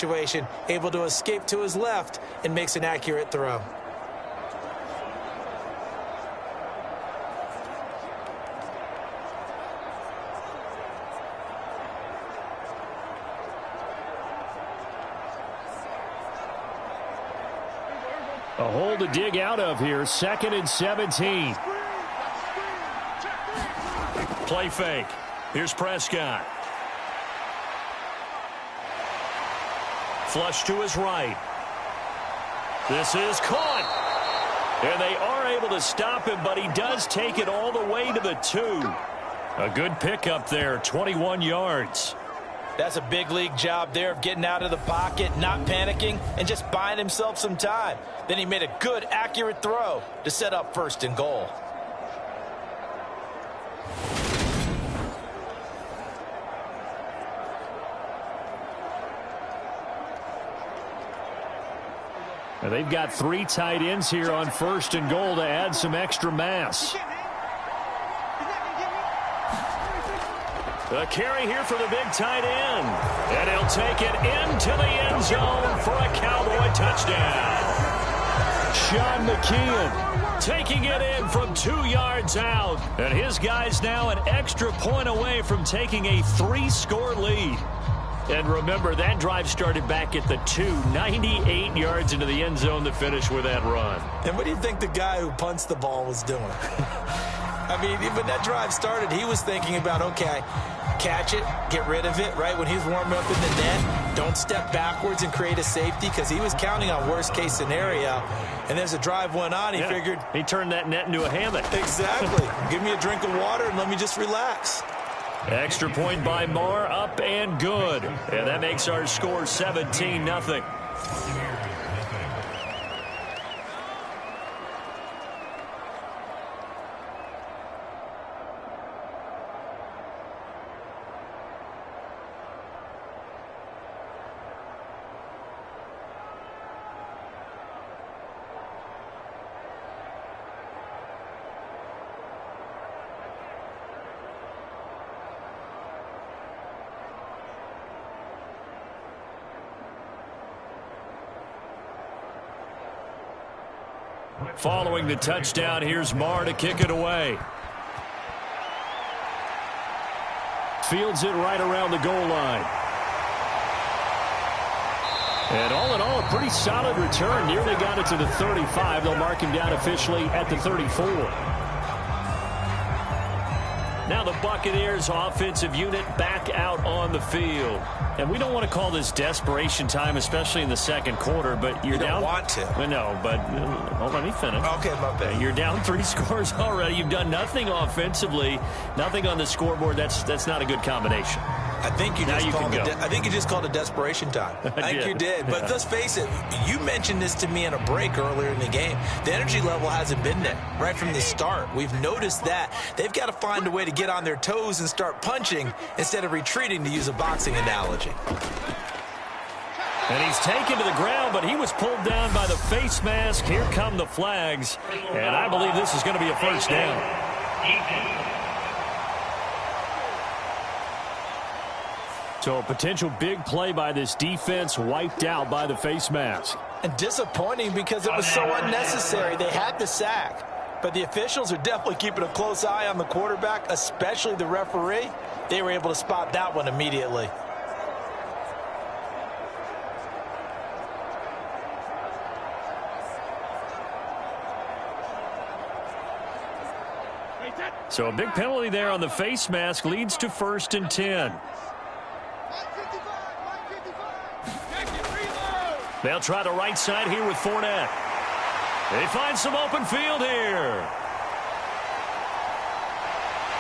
situation, able to escape to his left and makes an accurate throw. A hole to dig out of here. 2nd and 17. Play fake. Here's Prescott. Flush to his right. This is caught. And they are able to stop him, but he does take it all the way to the 2. A good pickup there, 21 yards. That's a big league job there of getting out of the pocket, not panicking, and just buying himself some time. Then he made a good, accurate throw to set up 1st and goal. Now they've got 3 tight ends here on 1st and goal to add some extra mass. A carry here for the big tight end. And he'll take it into the end zone for a Cowboy touchdown. Sean McKeon taking it in from 2 yards out. And his guy's now an extra point away from taking a 3-score lead. And remember, that drive started back at the 2, 98 yards into the end zone to finish with that run. And what do you think the guy who punts the ball was doing? I mean, when that drive started, he was thinking about, okay, catch it, get rid of it, right? When he's warming up in the net, don't step backwards and create a safety because he was counting on worst-case scenario. And as the drive went on, he figured... He turned that net into a hammock. Exactly. Give me a drink of water and let me just relax. Extra point by Marr, up and good. And that makes our score 17-0. Following the touchdown, here's Marr to kick it away. Fields it right around the goal line. And all in all, a pretty solid return. Nearly got it to the 35. They'll mark him down officially at the 34. Now the Buccaneers offensive unit back out on the field. And we don't want to call this desperation time, especially in the 2nd quarter, but you're down. You don't want to. Well, no, but well, let me finish. Okay, my bad. You're down 3 scores already. You've done nothing offensively, nothing on the scoreboard. That's not a good combination. I think you just called it desperation time. I think you did. But let's face it, you mentioned this to me in a break earlier in the game. The energy level hasn't been there right from the start. We've noticed that. They've got to find a way to get on their toes and start punching instead of retreating, to use a boxing analogy. And he's taken to the ground, but he was pulled down by the face mask. Here come the flags. And I believe this is going to be a 1st down. So a potential big play by this defense wiped out by the face mask. And disappointing because it was so unnecessary. They had the sack. But the officials are definitely keeping a close eye on the quarterback, especially the referee. They were able to spot that one immediately. So a big penalty there on the face mask leads to 1st and 10. They'll try the right side here with Fournette. They find some open field here.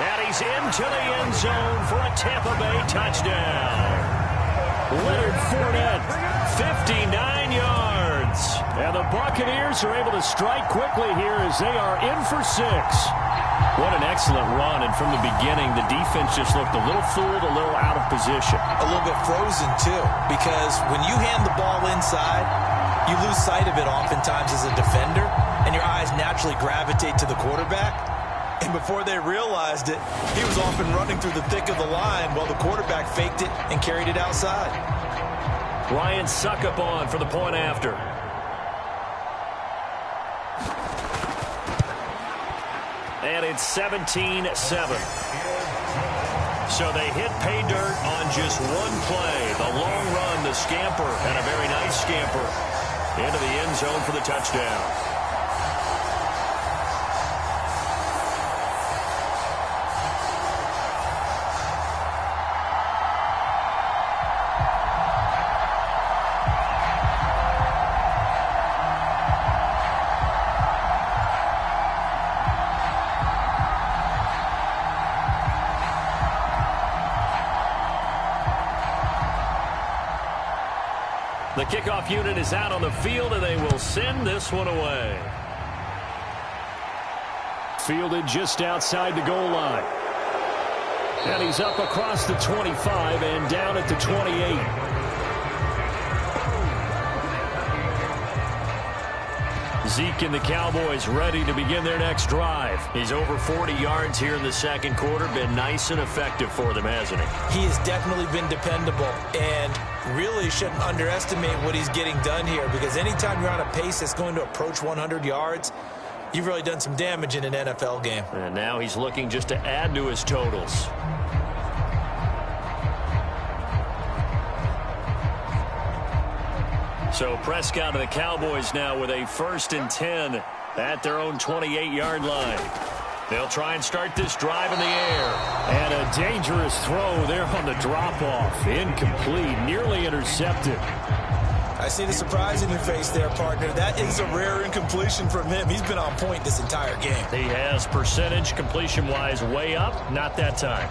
And he's into the end zone for a Tampa Bay touchdown. Leonard Fournette, 59 yards. And the Buccaneers are able to strike quickly here as they are in for 6. What an excellent run, and from the beginning, the defense just looked a little fooled, a little out of position. A little bit frozen, too, because when you hand the ball inside, you lose sight of it oftentimes as a defender, and your eyes naturally gravitate to the quarterback. And before they realized it, he was off and running through the thick of the line while the quarterback faked it and carried it outside. Ryan Suckup on for the point after. And it's 17-7. So they hit pay dirt on just one play. The long run, the scamper, and a very nice scamper into the end zone for the touchdown. The kickoff unit is out on the field, and they will send this one away. Fielded just outside the goal line. And he's up across the 25 and down at the 28. Zeke and the Cowboys ready to begin their next drive. He's over 40 yards here in the second quarter. Been nice and effective for them, hasn't he? He has definitely been dependable and really shouldn't underestimate what he's getting done here, because anytime you're on a pace that's going to approach 100 yards, you've really done some damage in an NFL game. And now he's looking just to add to his totals. So Prescott and the Cowboys now with a 1st and 10 at their own 28-yard line. They'll try and start this drive in the air. And a dangerous throw there on the drop-off. Incomplete, nearly intercepted. I see the surprise in your face there, partner. That is a rare incompletion from him. He's been on point this entire game. He has percentage completion-wise way up. Not that time.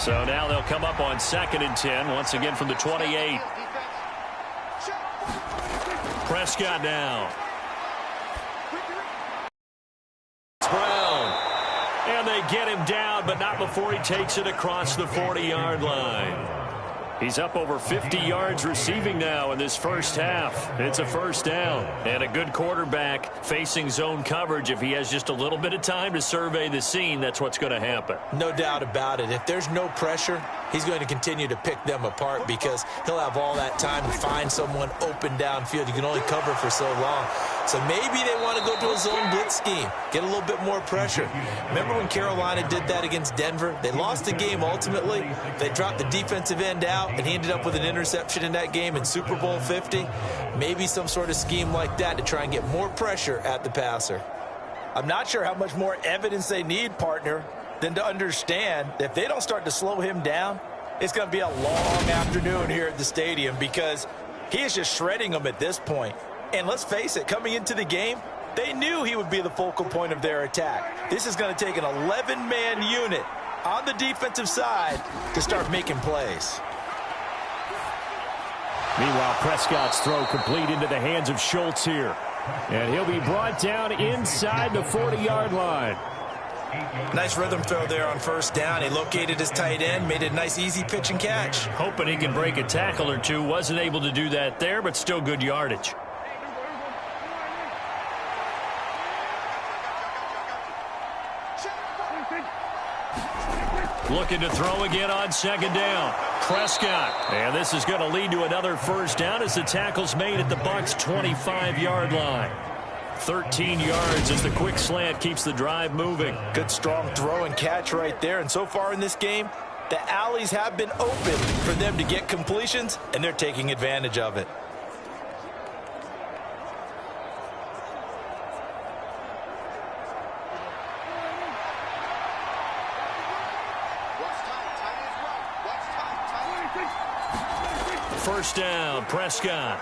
So now they'll come up on 2nd and 10, once again from the 28. Prescott now. Brown. And they get him down, but not before he takes it across the 40-yard line. He's up over 50 yards receiving now in this first half. It's a first down. And a good quarterback facing zone coverage. If he has just a little bit of time to survey the scene, that's what's going to happen. No doubt about it. If there's no pressure, he's going to continue to pick them apart because he'll have all that time to find someone open downfield. You can only cover for so long. So maybe they want to go to a zone blitz scheme, get a little bit more pressure. Remember when Carolina did that against Denver? They lost the game ultimately. They dropped the defensive end out, and he ended up with an interception in that game in Super Bowl 50. Maybe some sort of scheme like that to try and get more pressure at the passer. I'm not sure how much more evidence they need, partner, than to understand that if they don't start to slow him down, it's going to be a long afternoon here at the stadium because he is just shredding them at this point. And let's face it, coming into the game, they knew he would be the focal point of their attack. This is going to take an 11-man unit on the defensive side to start making plays. Meanwhile, Prescott's throw complete into the hands of Schultz here. And he'll be brought down inside the 40-yard line. Nice rhythm throw there on first down. He located his tight end, made it a nice easy pitch and catch. Hoping he can break a tackle or two. Wasn't able to do that there, but still good yardage. Looking to throw again on 2nd down. Prescott. And this is going to lead to another first down as the tackle's made at the Bucs' 25-yard line. 13 yards as the quick slant keeps the drive moving. Good strong throw and catch right there. And so far in this game, the alleys have been open for them to get completions, and they're taking advantage of it. First down, Prescott.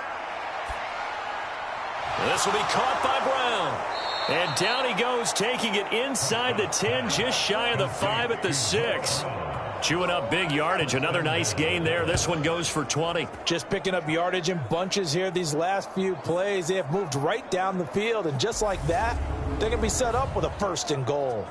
This will be caught by Brown. And down he goes, taking it inside the 10, just shy of the 5 at the 6. Chewing up big yardage. Another nice gain there. This one goes for 20. Just picking up yardage in bunches here these last few plays. They have moved right down the field, and just like that, they're going to be set up with a 1st and goal.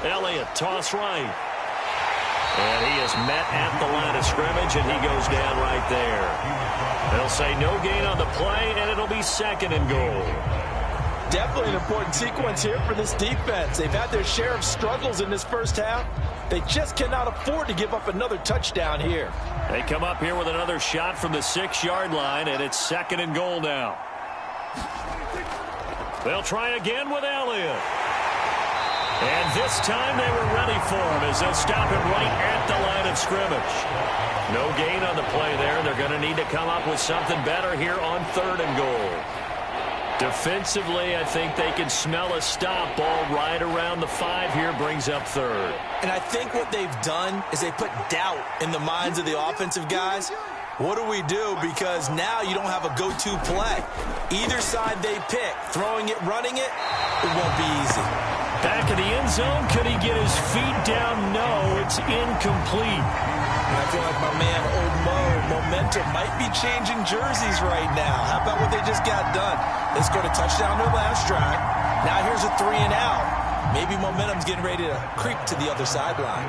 Elliott, toss right. And he is met at the line of scrimmage, and he goes down right there. They'll say no gain on the play, and it'll be 2nd and goal. Definitely an important sequence here for this defense. They've had their share of struggles in this first half. They just cannot afford to give up another touchdown here. They come up here with another shot from the 6-yard line, and it's 2nd and goal now. They'll try again with Elliott. And this time they were ready for him as they'll stop him right at the line of scrimmage. No gain on the play there. They're going to need to come up with something better here on 3rd and goal. Defensively, I think they can smell a stop. Ball right around the 5 here, brings up 3rd. And I think what they've done is they put doubt in the minds of the offensive guys. What do we do? Because now you don't have a go-to play. Either side they pick, throwing it, running it, it won't be easy. Back in the end zone, could he get his feet down? No, it's incomplete. And I feel like my man, Old Mo, momentum might be changing jerseys right now. How about what they just got done? They scored a touchdown their last drive. Now here's a 3 and out. Maybe momentum's getting ready to creep to the other sideline.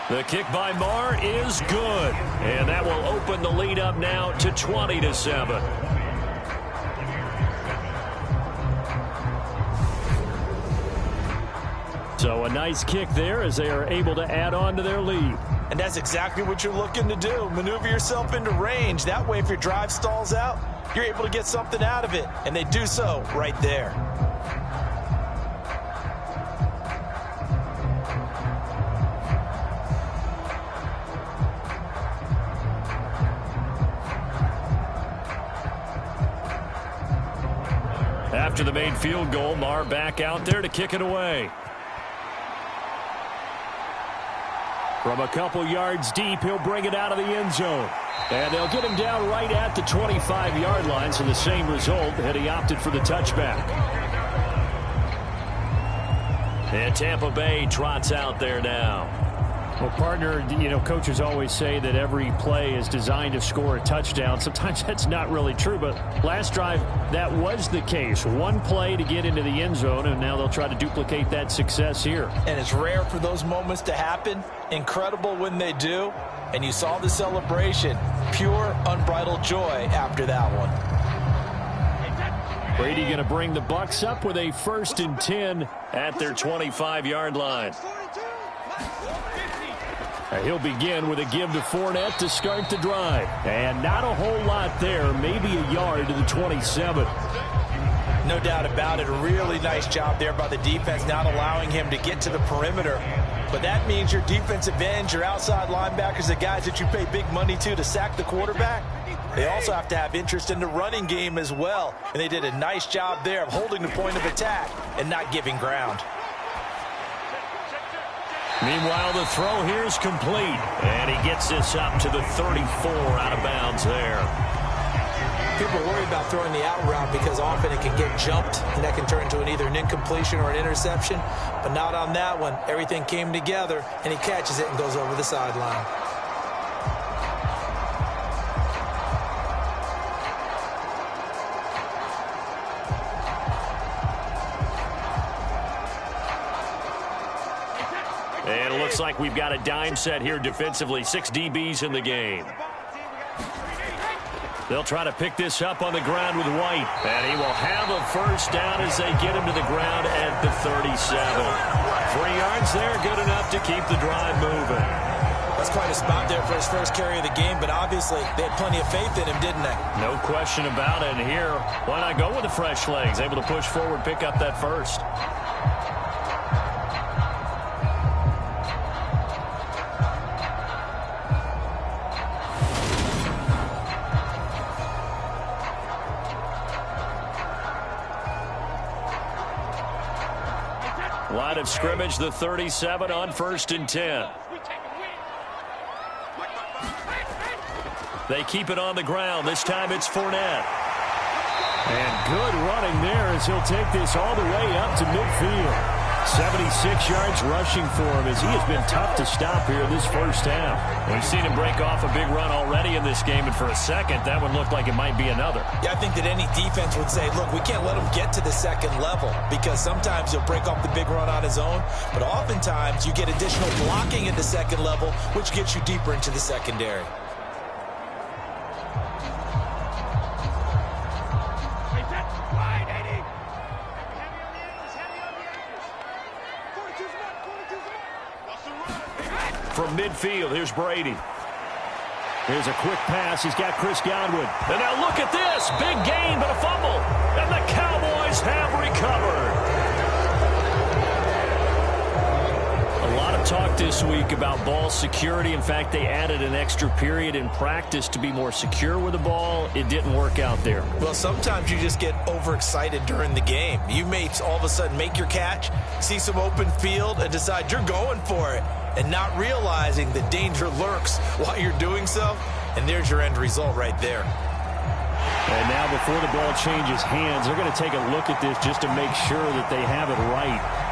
The kick by Marr is good. And that will open the lead up now to 20-7. So a nice kick there as they are able to add on to their lead. And that's exactly what you're looking to do. Maneuver yourself into range. That way, if your drive stalls out, you're able to get something out of it. And they do so right there. After the made field goal, Marr back out there to kick it away. From a couple yards deep, he'll bring it out of the end zone. And they'll get him down right at the 25-yard line, so the same result, and he opted for the touchback. And Tampa Bay trots out there now. Well, partner, you know, coaches always say that every play is designed to score a touchdown. Sometimes that's not really true, but last drive, that was the case. One play to get into the end zone, and now they'll try to duplicate that success here. And it's rare for those moments to happen. Incredible when they do. And you saw the celebration. Pure, unbridled joy after that one. Brady going to bring the Bucs up with a 1st and 10 at their 25-yard line. He'll begin with a give to Fournette to start the drive. And not a whole lot there, maybe a yard to the 27. No doubt about it. A really nice job there by the defense, not allowing him to get to the perimeter. But that means your defensive ends, your outside linebackers, the guys that you pay big money to sack the quarterback, they also have to have interest in the running game as well. And they did a nice job there of holding the point of attack and not giving ground. Meanwhile, the throw here is complete. And he gets this up to the 34 out of bounds there. People worry about throwing the out route because often it can get jumped, and that can turn into either an incompletion or an interception. But not on that one. Everything came together, and he catches it and goes over the sideline. And it looks like we've got a dime set here defensively. 6 DBs in the game. They'll try to pick this up on the ground with White. And he will have a first down as they get him to the ground at the 37. 3 yards there, good enough to keep the drive moving. That's quite a spot there for his first carry of the game, but obviously they had plenty of faith in him, didn't they? No question about it. And here, why not go with the fresh legs? Able to push forward, pick up that first. Line of scrimmage, the 37 on 1st and 10. They keep it on the ground. This time it's Fournette. And good running there as he'll take this all the way up to midfield. 76 yards rushing for him as he has been tough to stop here in this first half. We've seen him break off a big run already in this game, and for a second, that one looked like it might be another. Yeah, I think that any defense would say, look, we can't let him get to the second level because sometimes he'll break off the big run on his own, but oftentimes you get additional blocking in the second level, which gets you deeper into the secondary. From midfield, here's Brady. Here's a quick pass. He's got Chris Godwin. And now look at this. Big gain, but a fumble. And the Cowboys have recovered. A lot of talk this week about ball security. In fact, they added an extra period in practice to be more secure with the ball. It didn't work out there. Well, sometimes you just get overexcited during the game. You may all of a sudden make your catch, see some open field, and decide you're going for it, and not realizing the danger lurks while you're doing so, and there's your end result right there. And now before the ball changes hands, they're going to take a look at this just to make sure that they have it right.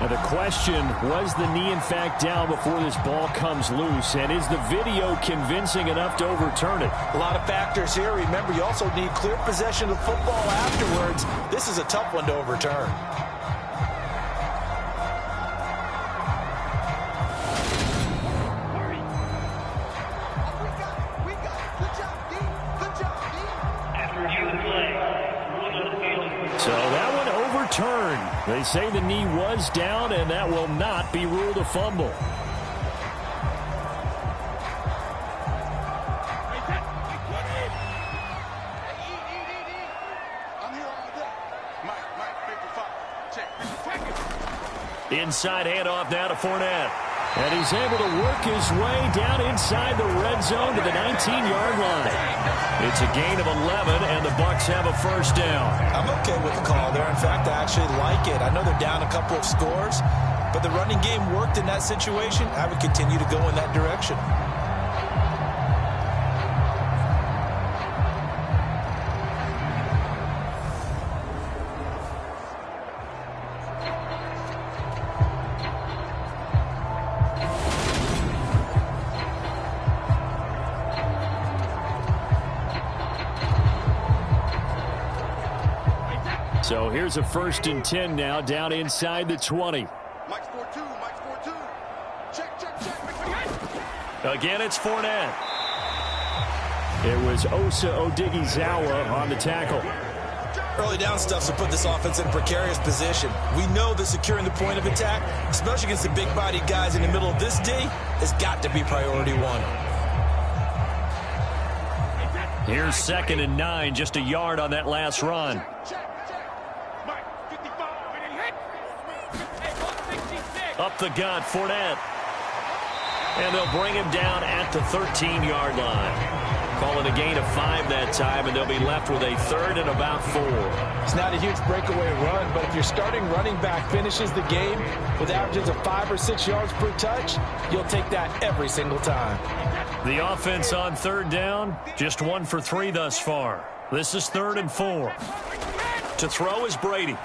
Now the question, was the knee in fact down before this ball comes loose? And is the video convincing enough to overturn it? A lot of factors here. Remember, you also need clear possession of football afterwards. This is a tough one to overturn. So that one overturned. They say the knee was down, and that will not be ruled a fumble. Inside handoff now to Fournette. And he's able to work his way down inside the red zone to the 19-yard line. It's a gain of 11, and the Bucs have a first down. I'm okay with the call there. In fact, I actually like it. I know they're down a couple of scores, but the running game worked in that situation. I would continue to go in that direction. So here's a 1st and 10 now, down inside the 20. Mike's 4-2, Mike's 4-2. Check. Again, it's Fournette. It was Osa Odighizuwa on the tackle. Early down stuff to put this offense in a precarious position. We know that securing the point of attack, especially against the big-bodied guys in the middle of this D, has got to be priority one. Here's 2nd and 9, just a yard on that last run. Up the gut, Fournette. And they'll bring him down at the 13-yard line. Calling a gain of 5 that time, and they'll be left with a 3rd and about 4. It's not a huge breakaway run, but if your starting running back finishes the game with averages of 5 or 6 yards per touch, you'll take that every single time. The offense on 3rd down, just 1 for 3 thus far. This is 3rd and 4. To throw is Brady.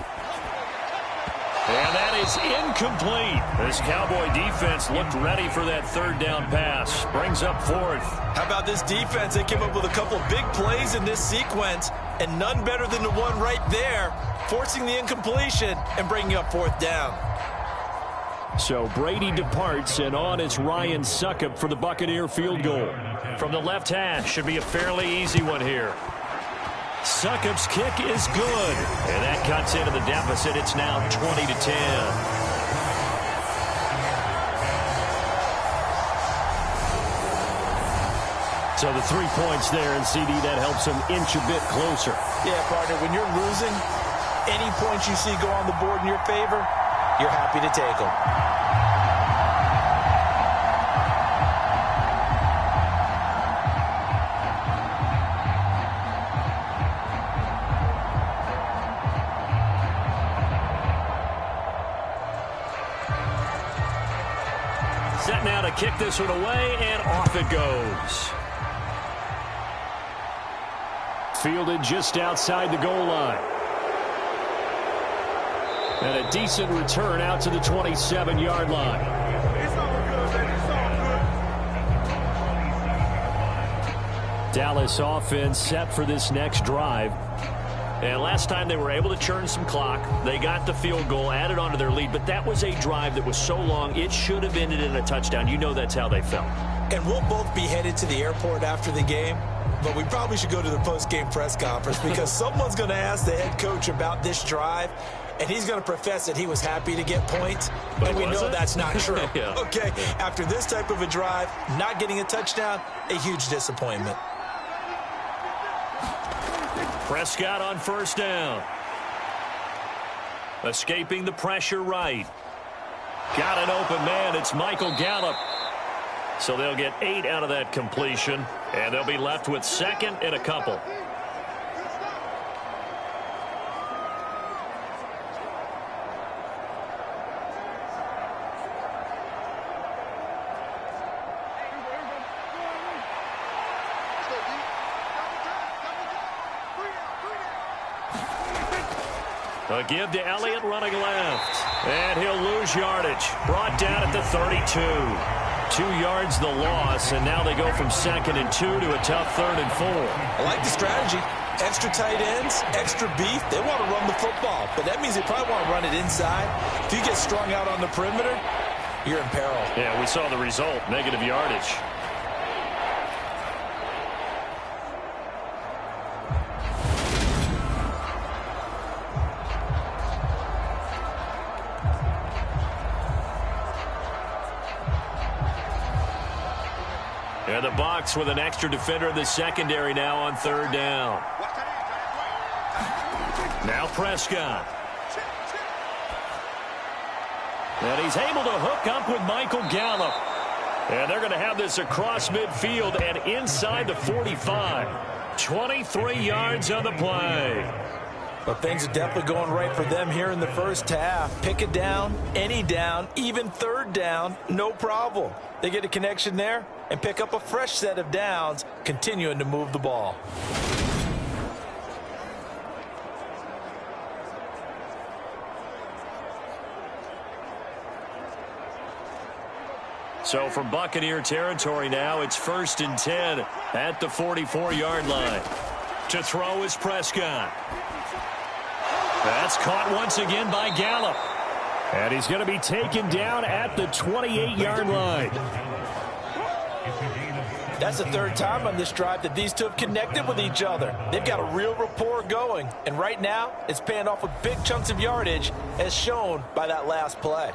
And that is incomplete. This Cowboy defense looked ready for that 3rd down pass. Brings up 4th. How about this defense? They came up with a couple of big plays in this sequence, and none better than the one right there, forcing the incompletion and bringing up 4th down. So Brady departs, and on is Ryan Succop for the Buccaneer field goal. From the left hash, should be a fairly easy one here. Succop's kick is good, and that cuts into the deficit. It's now 20-10. So the 3 points there, and CD, that helps him inch a bit closer. Yeah, partner, when you're losing, any points you see go on the board in your favor, you're happy to take them. Set now to kick this one away, and off it goes. fielded just outside the goal line. And a decent return out to the 27-yard line. It's all good, baby. It's all good. Dallas offense set for this next drive. And last time they were able to churn some clock. They got the field goal, added on to their lead. But that was a drive that was so long, it should have ended in a touchdown. You know that's how they felt. And we'll both be headed to the airport after the game. But we probably should go to the post-game press conference because someone's going to ask the head coach about this drive. And he's going to profess that he was happy to get points. But and we know that's not true. Yeah. Okay, after this type of a drive, not getting a touchdown, a huge disappointment. Prescott on first down. Escaping the pressure right. Got an open man. It's Michael Gallup. So they'll get 8 out of that completion. And they'll be left with second and a couple. A give to Elliott running left. And he'll lose yardage. Brought down at the 32. 2 yards the loss, and now they go from 2nd and 2 to a tough 3rd and 4. I like the strategy. Extra tight ends, extra beef. They want to run the football, but that means they probably want to run it inside. If you get strung out on the perimeter, you're in peril. Yeah, we saw the result, negative yardage. And the Bucs with an extra defender in the secondary now on 3rd down. Now Prescott. And he's able to hook up with Michael Gallup. And they're going to have this across midfield and inside the 45. 23 yards on the play. But things are definitely going right for them here in the first half. Pick it down, any down, even 3rd down, no problem. They get a connection there and pick up a fresh set of downs, continuing to move the ball. So from Buccaneer territory now, it's 1st and 10 at the 44-yard line. To throw is Prescott. That's caught once again by Gallup. And he's going to be taken down at the 28-yard line. That's the 3rd time on this drive that these two have connected with each other. They've got a real rapport going. And right now, it's paying off with big chunks of yardage, as shown by that last play.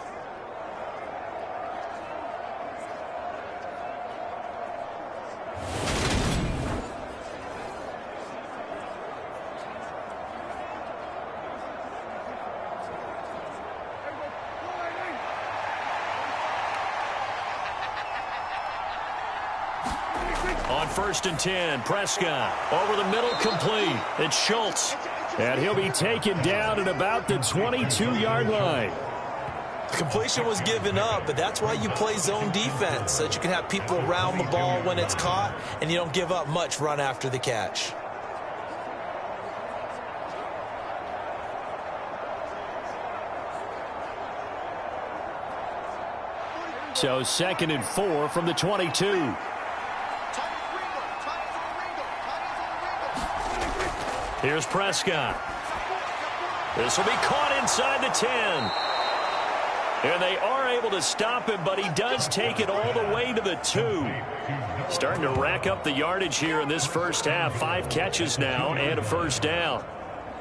On 1st and 10, Prescott over the middle, complete. It's Schultz. And he'll be taken down at about the 22-yard line. The completion was given up, but that's why you play zone defense, so that you can have people around the ball when it's caught, and you don't give up much run after the catch. So 2nd and 4 from the 22. Here's Prescott. This will be caught inside the 10. And they are able to stop him, but he does take it all the way to the 2. Starting to rack up the yardage here in this first half. 5 catches now and a 1st down.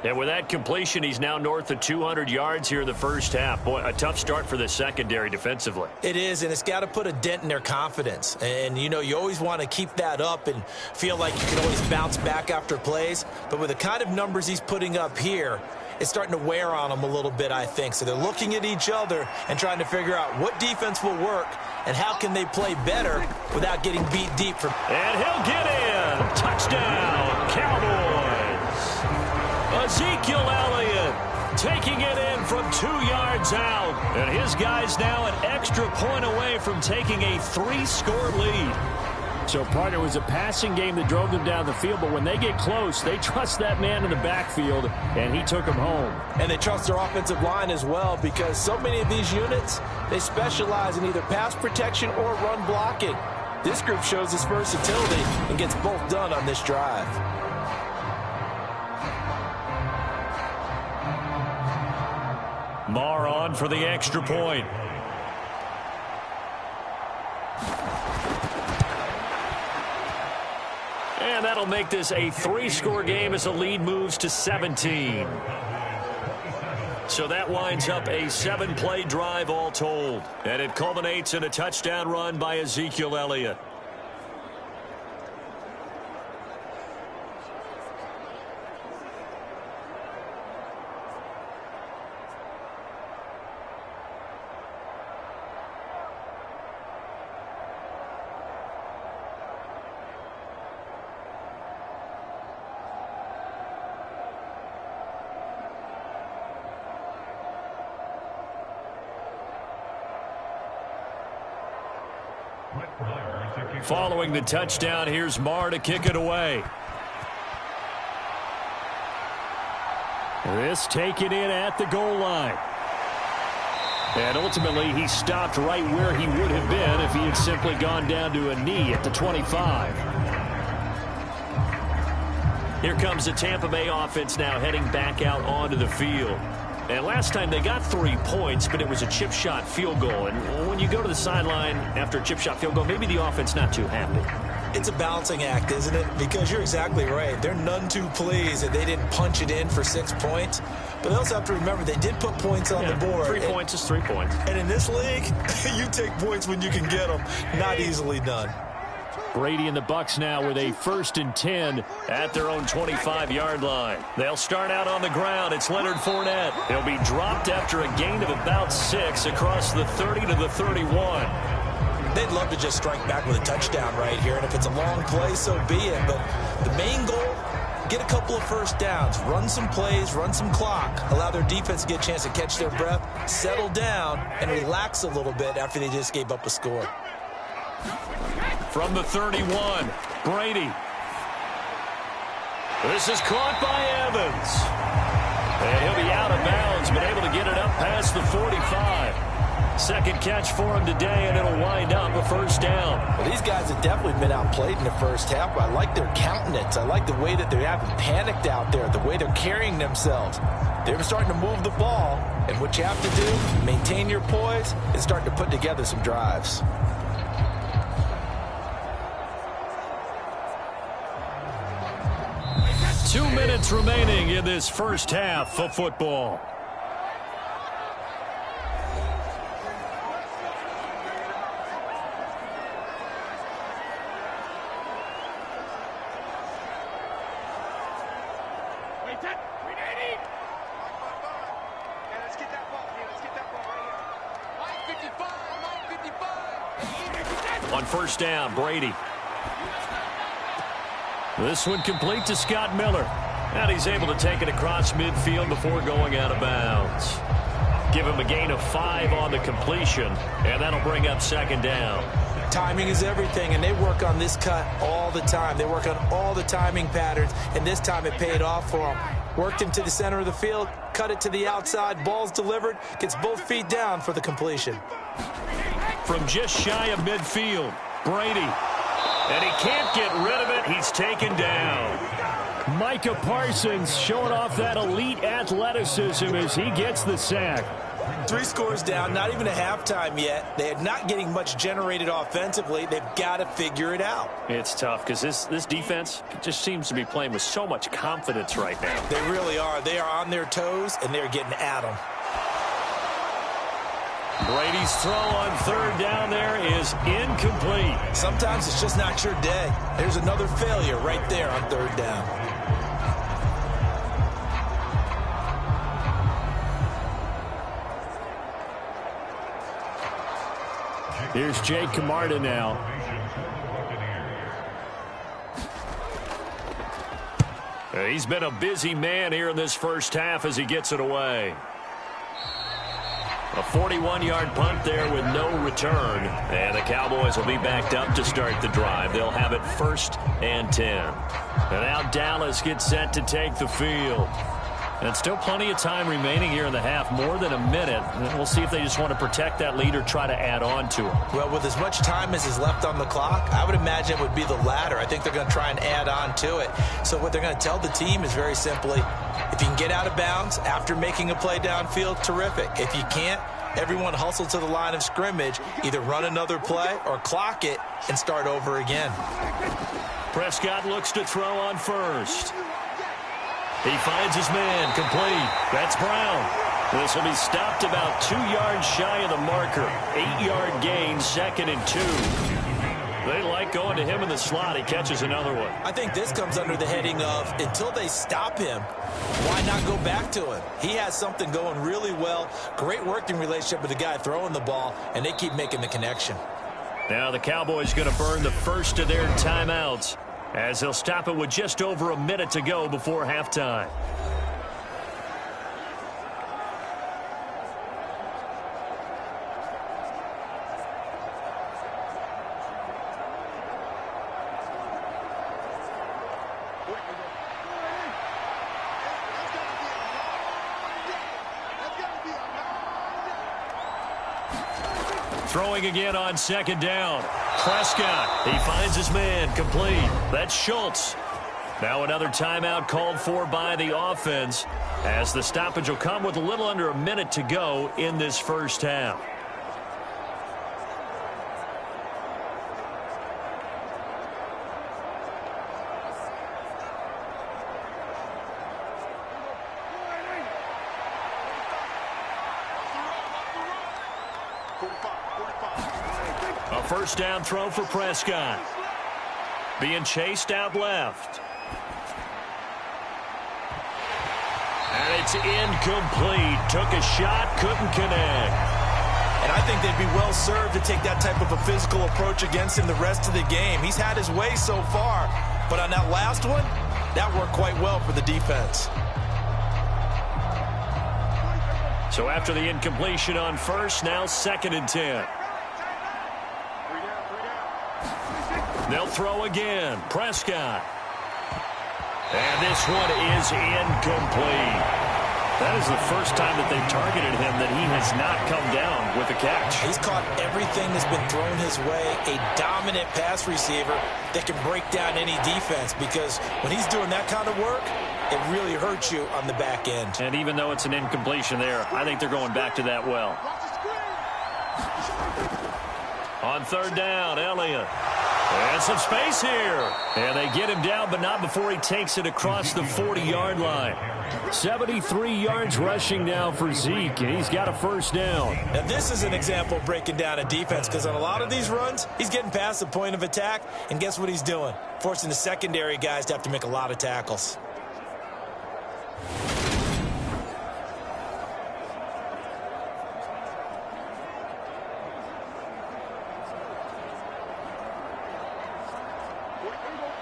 And with that completion, he's now north of 200 yards here in the first half. Boy, a tough start for the secondary defensively. It is, and it's got to put a dent in their confidence. And, you know, you always want to keep that up and feel like you can always bounce back after plays. But with the kind of numbers he's putting up here, it's starting to wear on them a little bit, I think. So they're looking at each other and trying to figure out what defense will work and how can they play better without getting beat deep. And he'll get in. Touchdown, Cowboys. Ezekiel Elliott taking it in from 2 yards out. And his guys now an extra point away from taking a 3-score lead. So, partner, it was a passing game that drove them down the field, but when they get close, they trust that man in the backfield, and he took them home. And they trust their offensive line as well, because so many of these units, they specialize in either pass protection or run blocking. This group shows its versatility and gets both done on this drive. Marr on for the extra point. And that'll make this a 3-score game as the lead moves to 17. So that winds up a 7-play drive all told. And it culminates in a touchdown run by Ezekiel Elliott. Following the touchdown, here's Marr to kick it away. This taken in at the goal line. And ultimately, he stopped right where he would have been if he had simply gone down to a knee at the 25. Here comes the Tampa Bay offense now heading back out onto the field. And last time they got 3 points, but it was a chip shot field goal. And when you go to the sideline after a chip shot field goal, maybe the offense not too happy. It's a balancing act, isn't it? Because you're exactly right. They're none too pleased that they didn't punch it in for 6 points. But they also have to remember they did put points on the board. 3 points is 3 points. And in this league, you take points when you can get them. Not easily done. Brady and the Bucs now with a 1st and 10 at their own 25-yard line. They'll start out on the ground. It's Leonard Fournette. He'll be dropped after a gain of about 6 across the 30 to the 31. They'd love to just strike back with a touchdown right here, and if it's a long play, so be it. But the main goal, get a couple of first downs, run some plays, run some clock, allow their defense to get a chance to catch their breath, settle down, and relax a little bit after they just gave up a score. From the 31, Brady. This is caught by Evans. And he'll be out of bounds, but able to get it up past the 45. Second catch for him today, and it'll wind up a first down. Well, these guys have definitely been outplayed in the first half. I like their countenance. I like the way that they haven't panicked out there, the way they're carrying themselves. They're starting to move the ball, and what you have to do, maintain your poise and start to put together some drives. Two minutes remaining in this first half of football. On first down, Brady. This one complete to Scott Miller. And he's able to take it across midfield before going out of bounds. Give him a gain of 5 on the completion, and that'll bring up second down. Timing is everything, and they work on this cut all the time. They work on all the timing patterns, and this time it paid off for them. Worked him to the center of the field, cut it to the outside, ball's delivered, gets both feet down for the completion. From just shy of midfield, Brady. And he can't get rid of it. He's taken down. Micah Parsons showing off that elite athleticism as he gets the sack. 3 scores down, not even a halftime yet. They are not getting much generated offensively. They've got to figure it out. It's tough because this defense just seems to be playing with so much confidence right now. They really are. They are on their toes, and they're getting at them. Brady's throw on third down there is incomplete. Sometimes it's just not your day. There's another failure right there on third down. Here's Jake Camarda now. He's been a busy man here in this first half as he gets it away. A 41-yard punt there with no return. And the Cowboys will be backed up to start the drive. They'll have it 1st and 10. And now Dallas gets set to take the field. And still plenty of time remaining here in the half, more than a minute. And we'll see if they just want to protect that lead or try to add on to it. Well, with as much time as is left on the clock, I would imagine it would be the latter. I think they're going to try and add on to it. So what they're going to tell the team is very simply, if you can get out of bounds after making a play downfield, terrific. If you can't, everyone hustle to the line of scrimmage, either run another play or clock it and start over again. Prescott looks to throw on first. He finds his man, complete. That's Brown. This will be stopped about 2 yards shy of the marker. 8-yard gain, 2nd and 2. They like going to him in the slot. He catches another one. I think this comes under the heading of, until they stop him, why not go back to him? He has something going really well. Great working relationship with the guy throwing the ball, and they keep making the connection. Now the Cowboys going to burn the first of their timeouts, as they'll stop it with just over a minute to go before halftime. Throwing again on 2nd down. Prescott, he finds his man, complete. That's Schultz. Now another timeout called for by the offense, as the stoppage will come with a little under a minute to go in this first half. A first down throw for Prescott. Being chased out left. And it's incomplete. Took a shot, couldn't connect. And I think they'd be well served to take that type of a physical approach against him the rest of the game. He's had his way so far, but on that last one, that worked quite well for the defense. So after the incompletion on first, now 2nd and 10. They'll throw again. Prescott. And this one is incomplete. That is the first time that they've targeted him that he has not come down with a catch. He's caught everything that's been thrown his way. A dominant pass receiver that can break down any defense, because when he's doing that kind of work, it really hurts you on the back end. And even though it's an incompletion there, I think they're going back to that well. On 3rd down, Elliott. And some space here. And they get him down, but not before he takes it across the 40-yard line. 73 yards rushing now for Zeke, and he's got a first down. Now, this is an example of breaking down a defense, because on a lot of these runs, he's getting past the point of attack, and guess what he's doing? Forcing the secondary guys to have to make a lot of tackles.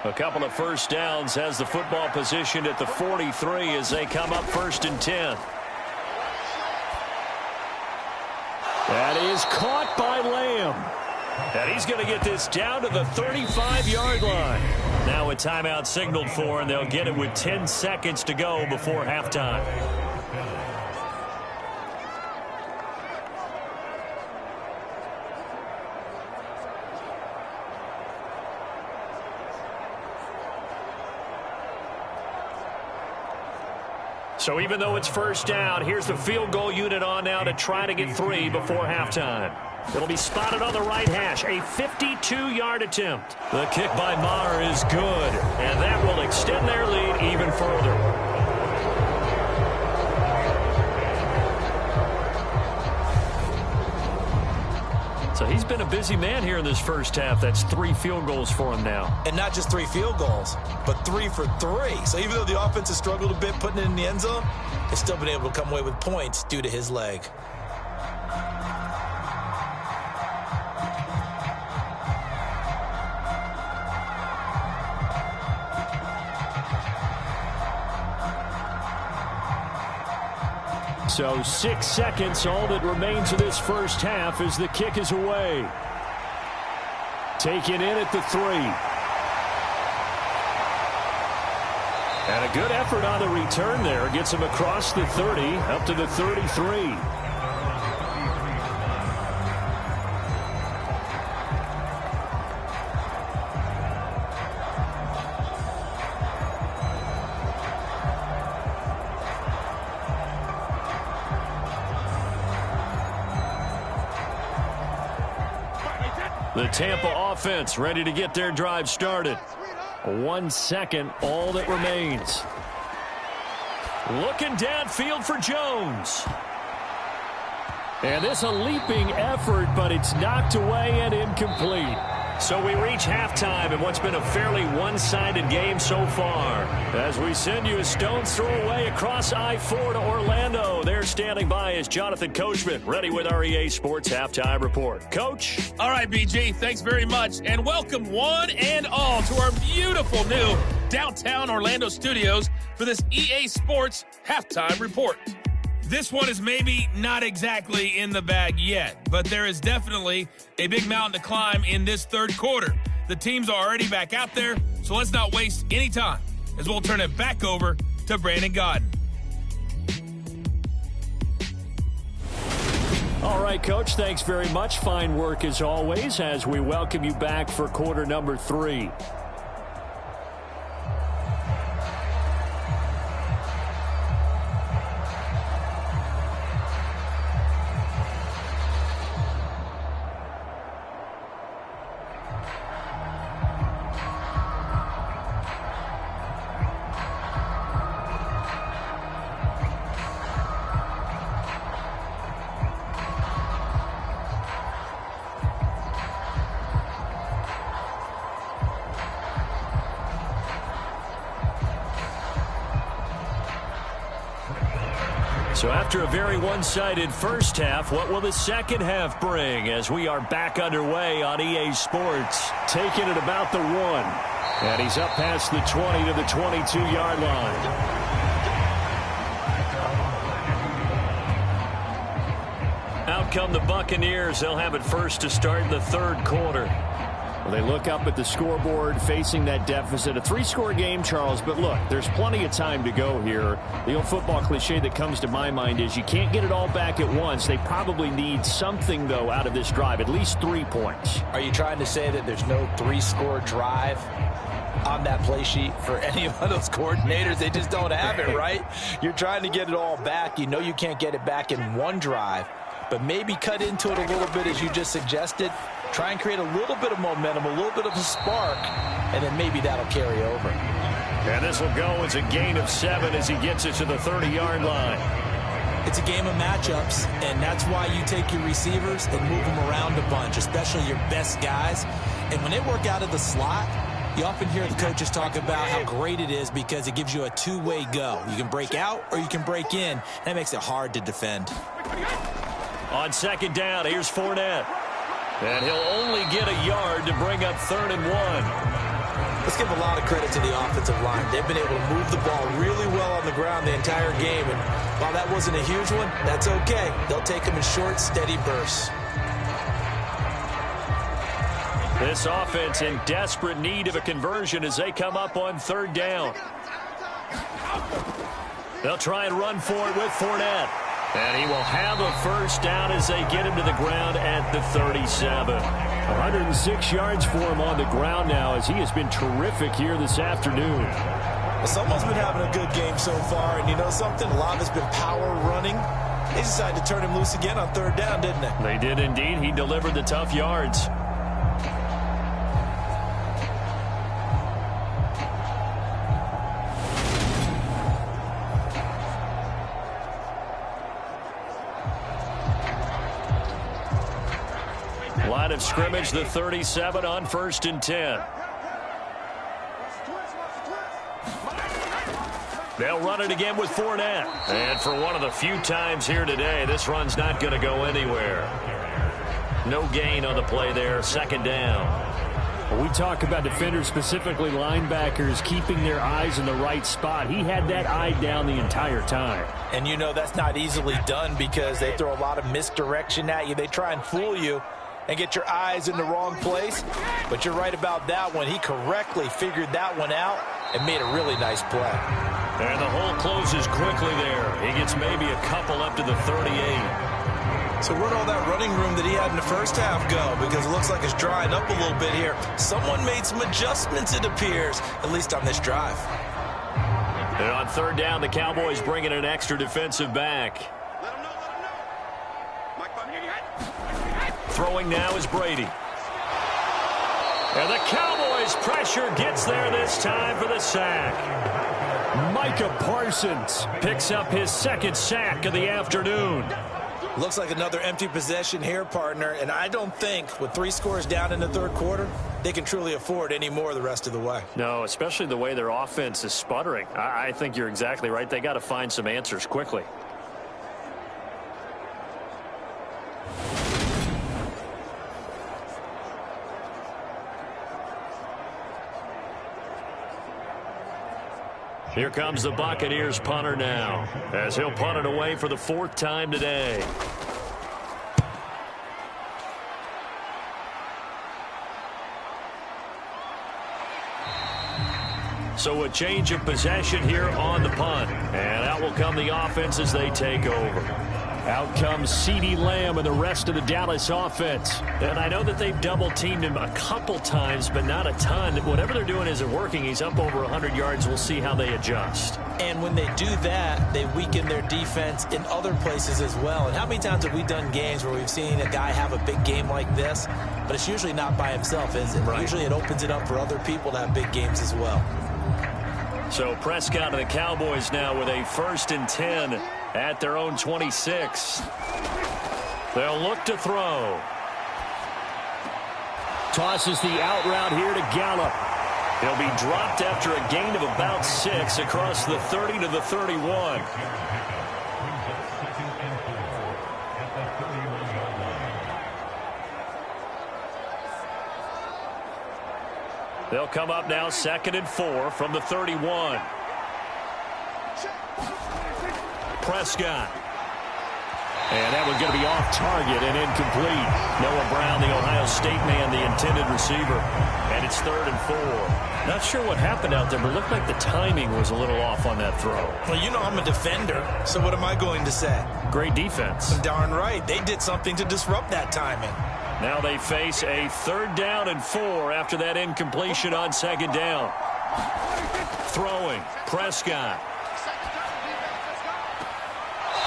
A couple of first downs, has the football positioned at the 43 as they come up 1st and 10. That is caught by Lamb. And he's going to get this down to the 35-yard line. Now a timeout signaled for, and they'll get it with 10 seconds to go before halftime. So even though it's first down, here's the field goal unit on now to try to get 3 before halftime. It'll be spotted on the right hash, a 52-yard attempt. The kick by Maher is good, and that will extend their lead even further. So he's been a busy man here in this first half. That's 3 field goals for him now. And not just 3 field goals, but 3 for 3. So even though the offense has struggled a bit putting it in the end zone, they've still been able to come away with points due to his leg. So 6 seconds, all that remains of this first half as the kick is away. Taken in at the 3. And a good effort on the return there. Gets him across the 30, up to the 33. The Tampa offense ready to get their drive started. 1 second, all that remains. Looking downfield for Jones. And this a leaping effort, but it's knocked away and incomplete. So we reach halftime in what's been a fairly one-sided game so far. As we send you a stone's throw away across I-4 to Orlando. There standing by is Jonathan Coachman, ready with our EA Sports Halftime Report. Coach? All right, BG, thanks very much. And welcome one and all to our beautiful new downtown Orlando studios for this EA Sports Halftime Report. This one is maybe not exactly in the bag yet, but there is definitely a big mountain to climb in this third quarter. The teams are already back out there, so let's not waste any time as we'll turn it back over to Brandon Godden. All right, Coach, thanks very much. Fine work as always as we welcome you back for quarter number 3. So after a very one-sided first half, what will the second half bring as we are back underway on EA Sports? Taking it about the 1. And he's up past the 20 to the 22-yard line. Out come the Buccaneers. They'll have it first to start in the third quarter. Well, they look up at the scoreboard facing that deficit. A 3-score game, Charles, but look, there's plenty of time to go here. The old football cliche that comes to my mind is you can't get it all back at once. They probably need something, though, out of this drive, at least 3 points. Are you trying to say that there's no 3-score drive on that play sheet for any of those coordinators? They just don't have it, right? You're trying to get it all back. You know you can't get it back in one drive, but maybe cut into it a little bit as you just suggested. Try and create a little bit of momentum, a little bit of a spark, and then maybe that'll carry over. And this will go as a gain of 7 as he gets it to the 30-yard line. It's a game of matchups, and that's why you take your receivers and move them around a bunch, especially your best guys. And when they work out of the slot, you often hear the coaches talk about how great it is because it gives you a two-way go. You can break out or you can break in. That makes it hard to defend. On second down, here's Fournette. And he'll only get a yard to bring up 3rd and 1. Let's give a lot of credit to the offensive line. They've been able to move the ball really well on the ground the entire game. And while that wasn't a huge one, that's okay. They'll take them in short, steady bursts. This offense in desperate need of a conversion as they come up on 3rd down. They'll try and run for it with Fournette. And he will have a first down as they get him to the ground at the 37. 106 yards for him on the ground now as he has been terrific here this afternoon. Well, someone's been having a good game so far, and you know something? A lot of it's been power running. They decided to turn him loose again on 3rd down, didn't they? They did indeed. He delivered the tough yards. Line of scrimmage, the 37 on 1st and 10. They'll run it again with Fournette. And for one of the few times here today, this run's not going to go anywhere. No gain on the play there, 2nd down. When we talk about defenders, specifically linebackers, keeping their eyes in the right spot, he had that eye down the entire time. And you know that's not easily done because they throw a lot of misdirection at you. They try and fool you and get your eyes in the wrong place. But you're right about that one. He correctly figured that one out and made a really nice play. And the hole closes quickly there. He gets maybe a couple up to the 38. So where'd all that running room that he had in the first half go? Because it looks like it's drying up a little bit here. Someone made some adjustments, it appears, at least on this drive. And on third down, the Cowboys bring in an extra defensive back. Throwing now is Brady. And the Cowboys' pressure gets there this time for the sack. Micah Parsons picks up his second sack of the afternoon. Looks like another empty possession here, partner, and I don't think with 3 scores down in the third quarter, they can truly afford any more the rest of the way. No, especially the way their offense is sputtering. I think you're exactly right. They got to find some answers quickly. Here comes the Buccaneers punter now, as he'll punt it away for the 4th time today. So a change of possession here on the punt. And out will come the offense as they take over. Out comes CeeDee Lamb and the rest of the Dallas offense. And I know that they've double-teamed him a couple times, but not a ton. Whatever they're doing isn't working. He's up over 100 yards. We'll see how they adjust. And when they do that, they weaken their defense in other places as well. And how many times have we done games where we've seen a guy have a big game like this, but it's usually not by himself, is it? Right. Usually it opens it up for other people to have big games as well. So Prescott and the Cowboys now with a 1st and 10 at their own 26. They'll look to throw. Tosses the out route here to Gallup. He'll be dropped after a gain of about 6 across the 30 to the 31. They'll come up now 2nd and 4 from the 31. Prescott. And that was going to be off target and incomplete. Noah Brown, the Ohio State man, the intended receiver. And it's 3rd and 4. Not sure what happened out there, but it looked like the timing was a little off on that throw. Well, you know I'm a defender, so what am I going to say? Great defense. Darn right. They did something to disrupt that timing. Now they face a 3rd down and 4 after that incompletion on 2nd down. Throwing. Prescott.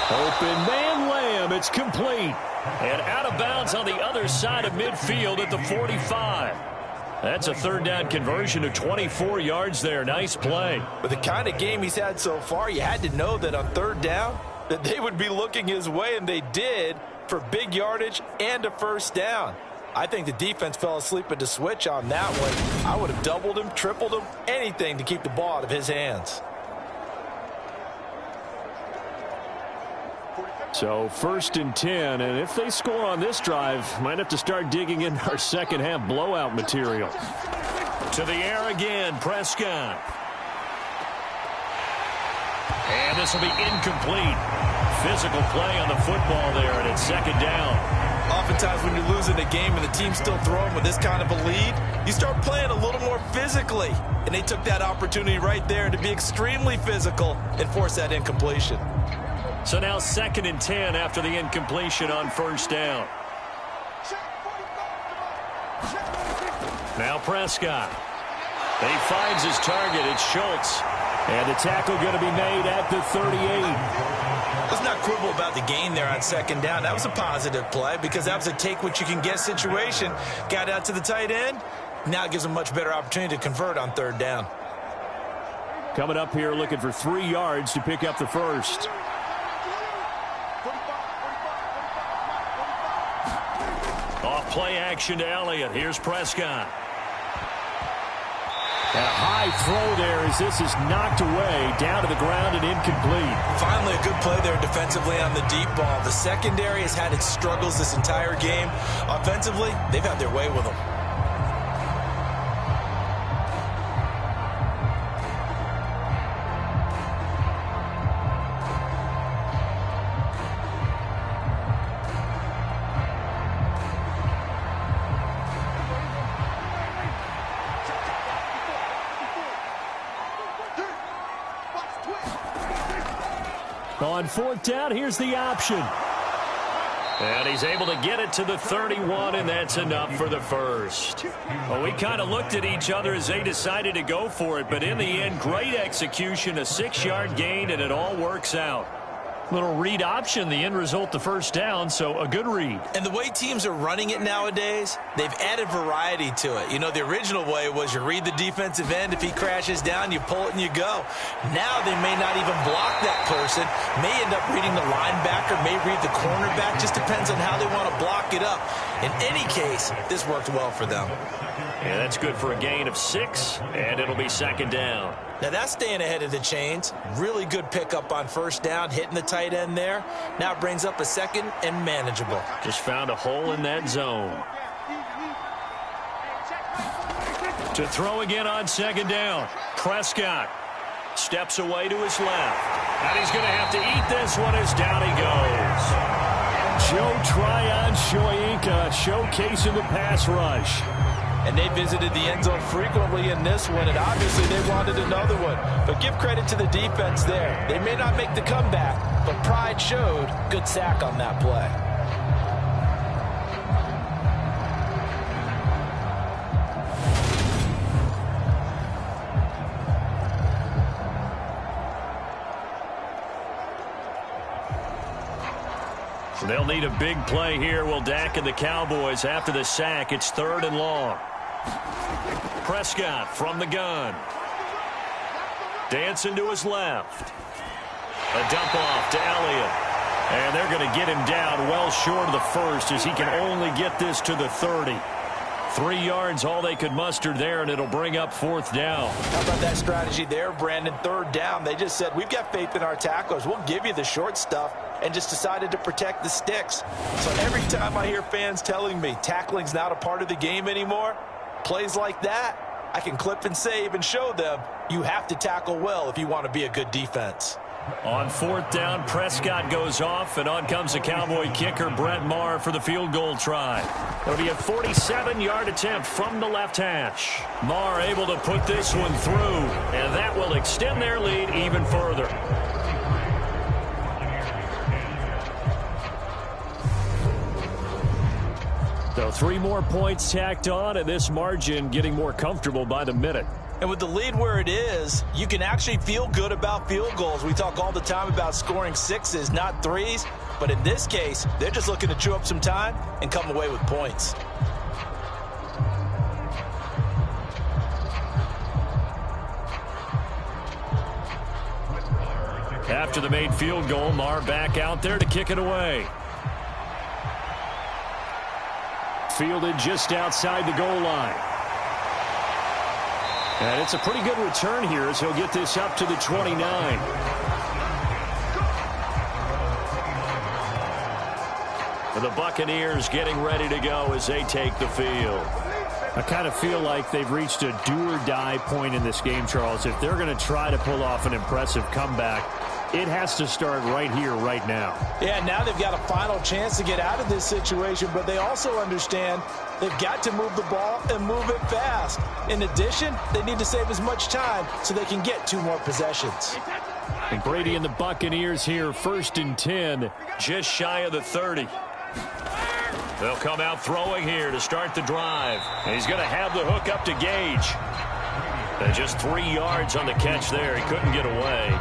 Open man Lamb. It's complete. And out of bounds on the other side of midfield at the 45. That's a 3rd down conversion of 24 yards there. Nice play. With the kind of game he's had so far, you had to know that on 3rd down that they would be looking his way, and they did, for big yardage and a 1st down. I think the defense fell asleep at the switch on that one. I would have doubled him, tripled him, anything to keep the ball out of his hands. So 1st and 10, and if they score on this drive, might have to start digging in our second half blowout material. To the air again, Prescott. And this will be incomplete. Physical play on the football there, and it's 2nd down. Oftentimes when you're losing a game and the team's still throwing with this kind of a lead, you start playing a little more physically. And they took that opportunity right there to be extremely physical and force that incompletion. So now 2nd and 10 after the incompletion on 1st down. Now Prescott. He finds his target. It's Schultz. And the tackle going to be made at the 38. Let's not quibble about the gain there on 2nd down. That was a positive play because that was a take-what-you-can-get situation. Got out to the tight end. Now it gives him a much better opportunity to convert on 3rd down. Coming up here looking for 3 yards to pick up the 1st. Off play action to Elliott. Here's Prescott. And a high throw there as this is knocked away, down to the ground and incomplete. Finally a good play there defensively on the deep ball. The secondary has had its struggles this entire game. Offensively, they've had their way with them. On fourth down, here's the option. And he's able to get it to the 31, and that's enough for the first. Well, we kind of looked at each other as they decided to go for it, but in the end, great execution, a 6-yard gain, and it all works out. Little read option, the end result, the first down, so a good read. And the way teams are running it nowadays, they've added variety to it. You know, the original way was you read the defensive end. If he crashes down, you pull it and you go. Now they may not even block that person, may end up reading the linebacker, may read the cornerback. Just depends on how they want to block it up. In any case, this worked well for them. Yeah, that's good for a gain of 6, and it'll be second down. Now that's staying ahead of the chains. Really good pickup on first down, hitting the tight end there. Now it brings up a second and manageable. Just found a hole in that zone. To throw again on second down. Prescott steps away to his left. And he's going to have to eat this one as down he goes. Joe Tryon-Shoyinka showcasing the pass rush. And they visited the end zone frequently in this one, and obviously they wanted another one. But give credit to the defense there. They may not make the comeback, but pride showed. Good sack on that play. They'll need a big play here. Will Dak and the Cowboys after the sack. It's 3rd and long. Prescott from the gun. Dancing to his left. A dump off to Elliott. And they're going to get him down well short of the first as he can only get this to the 30. 3 yards all they could muster there, and it'll bring up 4th down. How about that strategy there, Brandon? 3rd down. They just said, we've got faith in our tacklers. We'll give you the short stuff, and just decided to protect the sticks. So every time I hear fans telling me tackling's not a part of the game anymore, plays like that, I can clip and save and show them you have to tackle well if you want to be a good defense. On 4th down, Prescott goes off, and on comes the Cowboy kicker, Brett Maher, for the field goal try. It'll be a 47-yard attempt from the left hash. Maher able to put this one through, and that will extend their lead even further. So 3 more points tacked on, and this margin getting more comfortable by the minute. And with the lead where it is, you can actually feel good about field goals. We talk all the time about scoring 6s, not 3s. But in this case, they're just looking to chew up some time and come away with points. After the made field goal, Maher back out there to kick it away. Fielded just outside the goal line. And it's a pretty good return here as he'll get this up to the 29. The Buccaneers getting ready to go as they take the field. I kind of feel like they've reached a do-or-die point in this game, Charles. If they're going to try to pull off an impressive comeback, it has to start right here, right now. Yeah, now they've got a final chance to get out of this situation, but they also understand they've got to move the ball and move it fast. In addition, they need to save as much time so they can get 2 more possessions. And Brady and the Buccaneers here, 1st and 10. Just shy of the 30. They'll come out throwing here to start the drive. And he's going to have the hook up to Gage. And just 3 yards on the catch there. He couldn't get away.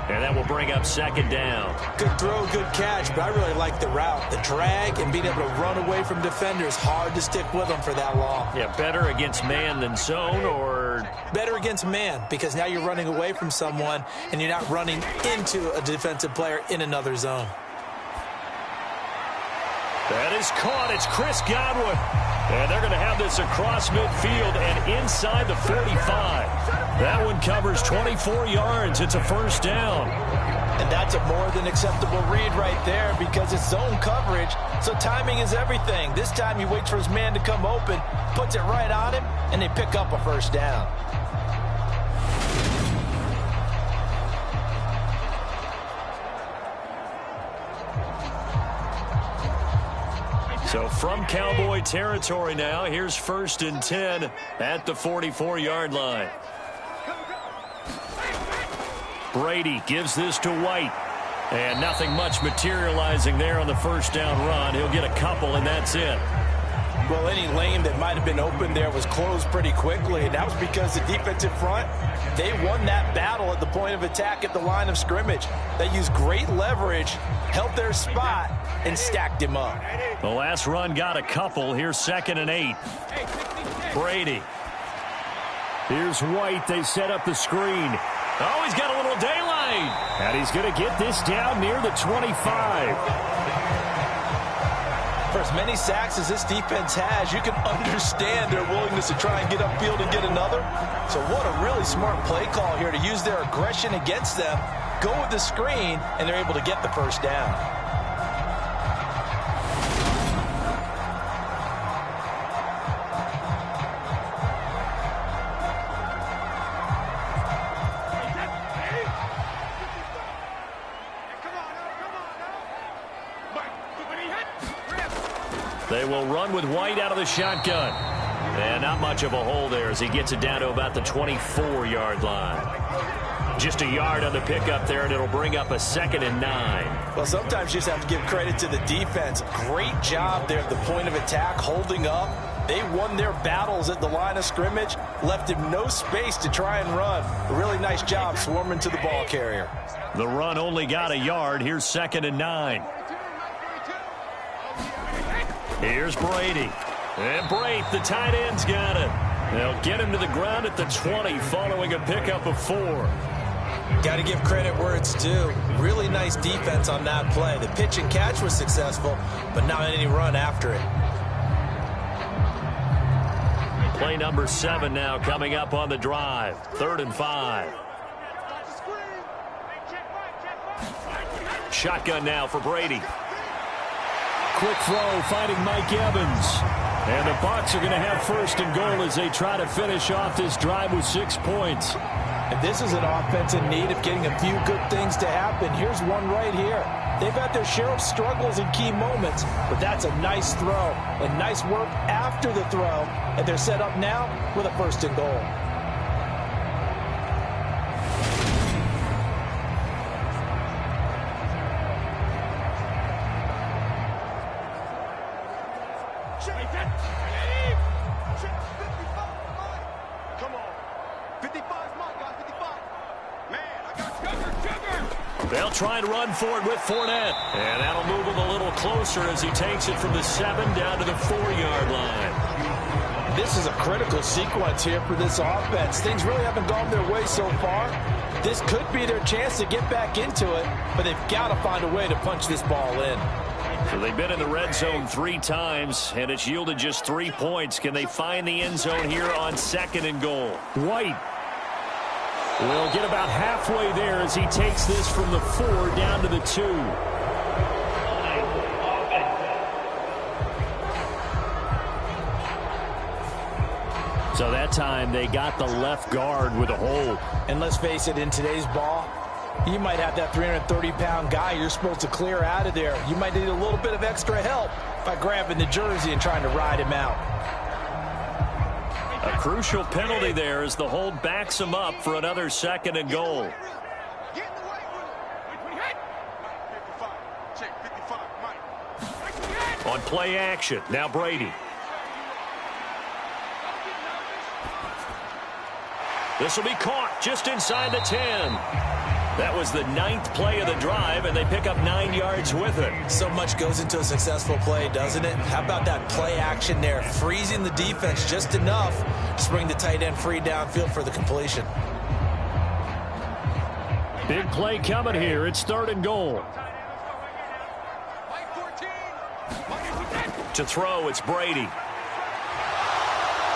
And that will bring up 2nd down. Good throw, good catch, but I really like the route. The drag and being able to run away from defenders, hard to stick with them for that long. Yeah, better against man than zone, or? Better against man, because now you're running away from someone and you're not running into a defensive player in another zone. That is caught. It's Chris Godwin. And they're going to have this across midfield and inside the 45. That one covers 24 yards. It's a 1st down. And that's a more than acceptable read right there because it's zone coverage, so timing is everything. This time he waits for his man to come open, puts it right on him, and they pick up a 1st down. So from Cowboy territory now, here's 1st and 10 at the 44-yard line. Brady gives this to White. And nothing much materializing there on the first down run. He'll get a couple, and that's it. Well, any lane that might have been open there was closed pretty quickly, and that was because the defensive front, they won that battle at the point of attack at the line of scrimmage. They used great leverage, held their spot, and stacked him up. The last run got a couple. Here's 2nd and 8. Brady. Here's White. They set up the screen. Oh, he's got a little daylight. And he's going to get this down near the 25. For as many sacks as this defense has, you can understand their willingness to try and get upfield and get another. So what a really smart play call here to use their aggression against them, go with the screen, and they're able to get the first down. They will run with White out of the shotgun. And not much of a hole there as he gets it down to about the 24-yard line. Just a yard on the pickup there, and it'll bring up a 2nd and 9. Well, sometimes you just have to give credit to the defense. Great job there at the point of attack, holding up. They won their battles at the line of scrimmage, left him no space to try and run. A really nice job swarming to the ball carrier. The run only got a yard. Here's 2nd and 9. Here's Brady. And Brate, the tight end's got it. They'll get him to the ground at the 20 following a pickup of 4. Got to give credit where it's due. Really nice defense on that play. The pitch and catch was successful, but not any run after it. Play number 7 now coming up on the drive. 3rd and 5. Shotgun now for Brady. Quick throw, finding Mike Evans. And the Bucs are going to have 1st and goal as they try to finish off this drive with 6 points. And this is an offense in need of getting a few good things to happen. Here's one right here. They've had their share of struggles in key moments, but that's a nice throw and nice work after the throw. And they're set up now with a 1st and goal. They'll try and run for it with Fournette. And that'll move him a little closer as he takes it from the 7 down to the 4-yard line. This is a critical sequence here for this offense. Things really haven't gone their way so far. This could be their chance to get back into it, but they've got to find a way to punch this ball in. So they've been in the red zone 3 times, and it's yielded just 3 points. Can they find the end zone here on 2nd and goal? White will get about halfway there as he takes this from the 4 down to the 2. So that time they got the left guard with a hold. And let's face it, in today's ball, you might have that 330-pound guy you're supposed to clear out of there. You might need a little bit of extra help by grabbing the jersey and trying to ride him out. A crucial penalty there as the hold backs him up for another 2nd and goal. On play action, now Brady. This will be caught just inside the 10. That was the 9th play of the drive, and they pick up 9 yards with it. So much goes into a successful play, doesn't it? How about that play action there? Freezing the defense just enough to bring the tight end free downfield for the completion. Big play coming here. It's 3rd and goal. To throw, it's Brady.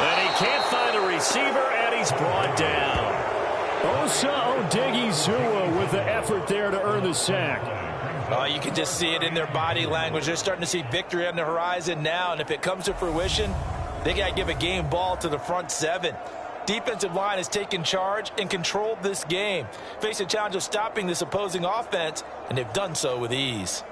And he can't find a receiver, and he's brought down. Osa Odighizuwa with the effort there to earn the sack. Oh, you can just see it in their body language. They're starting to see victory on the horizon now, and if it comes to fruition, they got to give a game ball to the front 7. Defensive line has taken charge and controlled this game. Face a challenge of stopping this opposing offense, and they've done so with ease.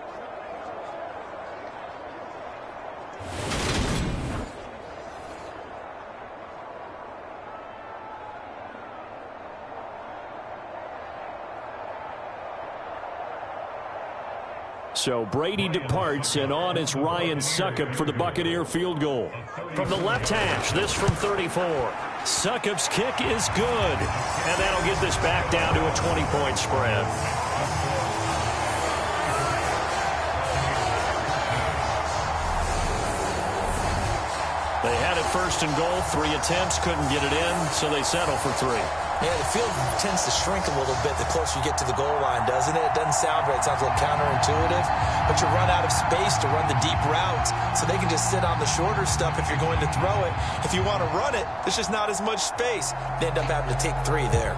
So Brady departs, and on is Ryan Succop for the Buccaneer field goal. From the left hash, this from 34. Succop's kick is good, and that'll get this back down to a 20-point spread. They had it first and goal. 3 attempts, couldn't get it in, so they settle for 3. Yeah, the field tends to shrink a little bit the closer you get to the goal line, doesn't it? It doesn't sound right. It sounds a little counterintuitive. But you run out of space to run the deep routes, so they can just sit on the shorter stuff if you're going to throw it. If you want to run it, there's just not as much space. They end up having to take 3 there.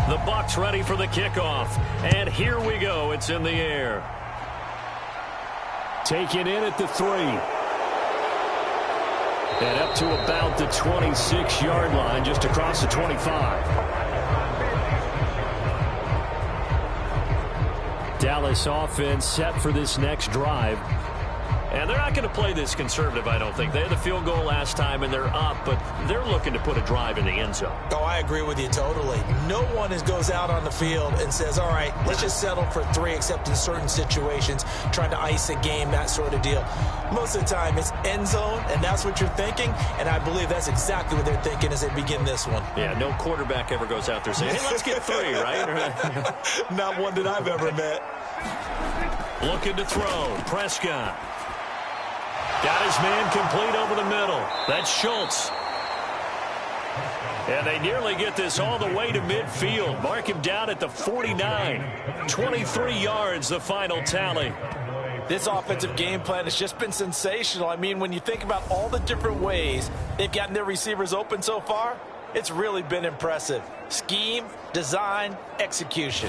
The Bucs ready for the kickoff. And here we go. It's in the air. Taken in at the 3. And up to about the 26-yard line, just across the 25. Dallas offense set for this next drive. And they're not going to play this conservative, I don't think. They had the field goal last time, and they're up, but they're looking to put a drive in the end zone. Oh, I agree with you totally. No one goes out on the field and says, all right, let's just settle for 3, except in certain situations, trying to ice a game, that sort of deal. Most of the time, it's end zone, and that's what you're thinking, and I believe that's exactly what they're thinking as they begin this one. Yeah, no quarterback ever goes out there saying, hey, let's get 3, right? Not one that I've ever met. Looking to throw. Prescott. Got his man complete over the middle. That's Schultz. And they nearly get this all the way to midfield. Mark him down at the 49. 23 yards, the final tally. This offensive game plan has just been sensational. I mean, when you think about all the different ways they've gotten their receivers open so far, it's really been impressive. Scheme, design, execution.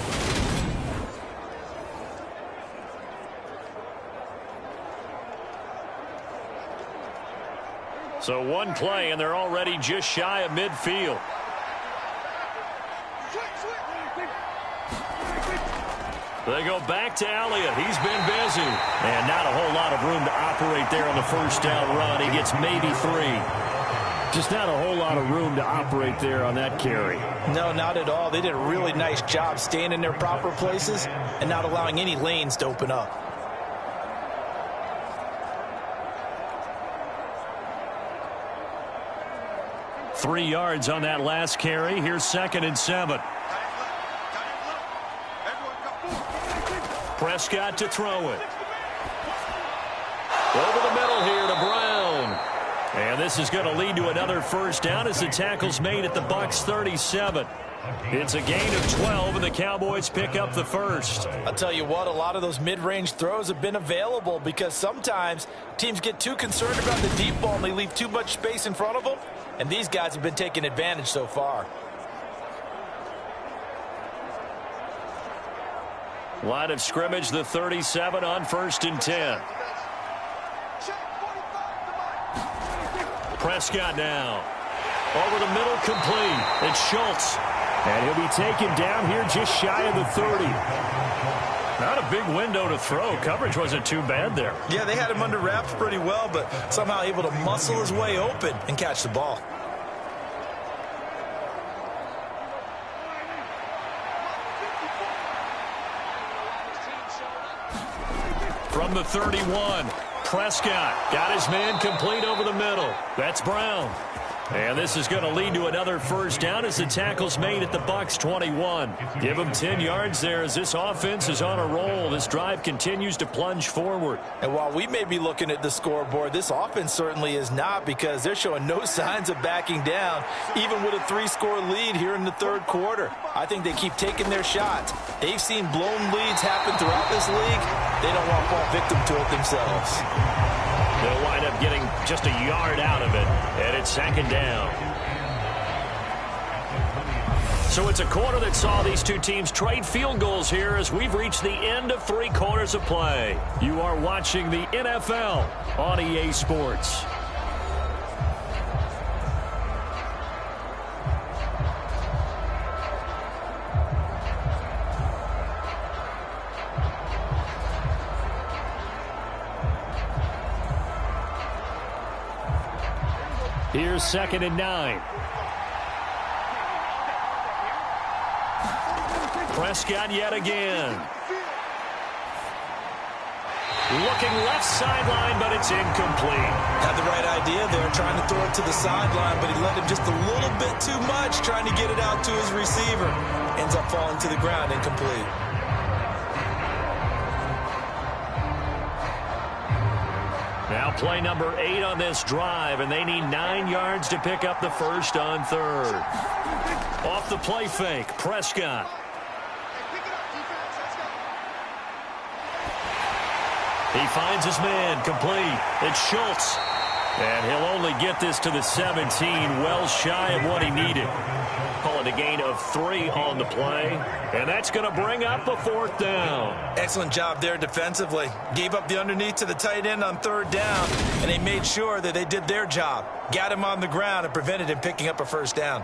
So one play, and they're already just shy of midfield. They go back to Elliott. He's been busy. And not a whole lot of room to operate there on the first down run. He gets maybe 3. Just not a whole lot of room to operate there on that carry. No, not at all. They did a really nice job staying in their proper places and not allowing any lanes to open up. Three yards on that last carry. Here's 2nd and 7. Prescott to throw it. Over the middle here to Brown. And this is going to lead to another first down as the tackle's made at the Bucs 37. It's a gain of 12, and the Cowboys pick up the first. I'll tell you what, a lot of those mid-range throws have been available because sometimes teams get too concerned about the deep ball and they leave too much space in front of them. And these guys have been taking advantage so far. Line of scrimmage, the 37 on 1st and 10. Prescott now. Over the middle, complete. It's Schultz. And he'll be taken down here just shy of the 30. Not a big window to throw. Coverage wasn't too bad there. Yeah, they had him under wraps pretty well, but somehow able to muscle his way open and catch the ball. From the 31, Prescott got his man complete over the middle. That's Brown. And this is going to lead to another first down as the tackle's made at the Bucs 21. Give them 10 yards there as this offense is on a roll. This drive continues to plunge forward. And while we may be looking at the scoreboard, this offense certainly is not, because they're showing no signs of backing down, even with a 3-score lead here in the third quarter. I think they keep taking their shots. They've seen blown leads happen throughout this league. They don't want to fall victim to it themselves. They'll wind up getting just a yard out of it, and it's 2nd down. So it's a quarter that saw these two teams trade field goals here as we've reached the end of 3 quarters of play. You are watching the NFL on EA Sports. Here's 2nd and 9. Prescott yet again. Looking left sideline, but it's incomplete. Had the right idea there, trying to throw it to the sideline, but he let him just a little bit too much, trying to get it out to his receiver. Ends up falling to the ground, incomplete. Now play number 8 on this drive, and they need 9 yards to pick up the first on third. Off the play fake, Prescott. He finds his man, complete. It's Schultz. And he'll only get this to the 17, well shy of what he needed. Call it a gain of 3 on the play. And that's going to bring up a 4th down. Excellent job there defensively. Gave up the underneath to the tight end on 3rd down, and they made sure that they did their job. Got him on the ground and prevented him picking up a 1st down.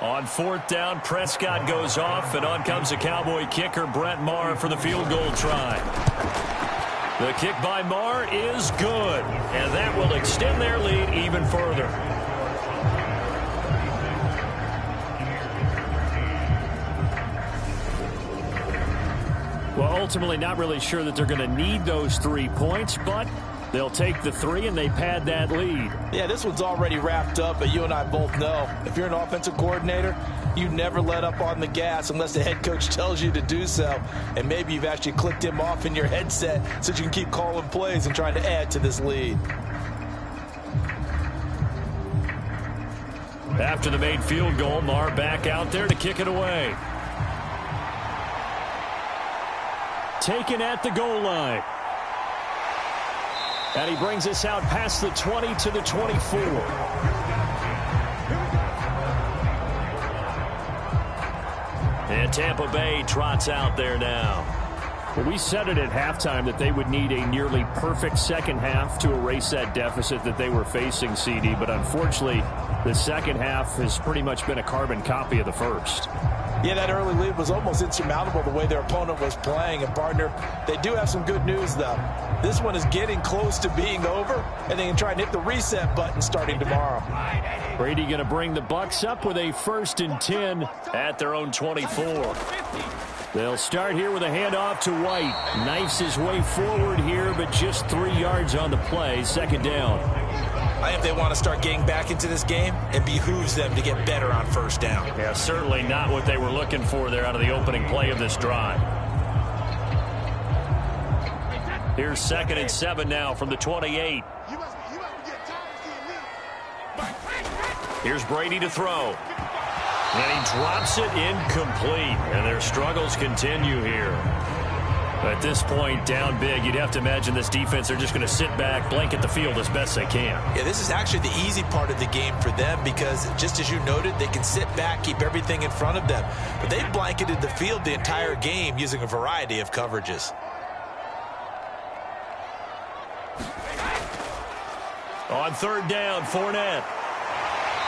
On 4th down, Prescott goes off, and on comes the Cowboy kicker, Brett Maher, for the field goal try. The kick by Maher is good, and that will extend their lead even further. Well, ultimately not really sure that they're going to need those 3 points, but they'll take the 3, and they pad that lead. Yeah, this one's already wrapped up, but you and I both know if you're an offensive coordinator, you never let up on the gas unless the head coach tells you to do so. And maybe you've actually clicked him off in your headset so you can keep calling plays and trying to add to this lead. After the made field goal, Maher back out there to kick it away. Taken at the goal line. And he brings us out past the 20 to the 24. And Tampa Bay trots out there now. Well, we said it at halftime that they would need a nearly perfect second half to erase that deficit that they were facing, CD. But unfortunately, the second half has pretty much been a carbon copy of the first. Yeah, that early lead was almost insurmountable the way their opponent was playing. And, partner, they do have some good news, though. This one is getting close to being over, and they can try and hit the reset button starting tomorrow. Brady going to bring the Bucs up with a 1st and 10 at their own 24. They'll start here with a handoff to White. Knifes his way forward here, but just 3 yards on the play. 2nd down. I think if they want to start getting back into this game, it behooves them to get better on 1st down. Yeah, certainly not what they were looking for there out of the opening play of this drive. Here's 2nd and 7 now from the 28. Here's Brady to throw. And he drops it incomplete. And their struggles continue here. At this point, down big, you'd have to imagine this defense are just going to sit back, blanket the field as best they can. Yeah, this is actually the easy part of the game for them because, just as you noted, they can sit back, keep everything in front of them. But they've blanketed the field the entire game using a variety of coverages. On 3rd down, Fournette.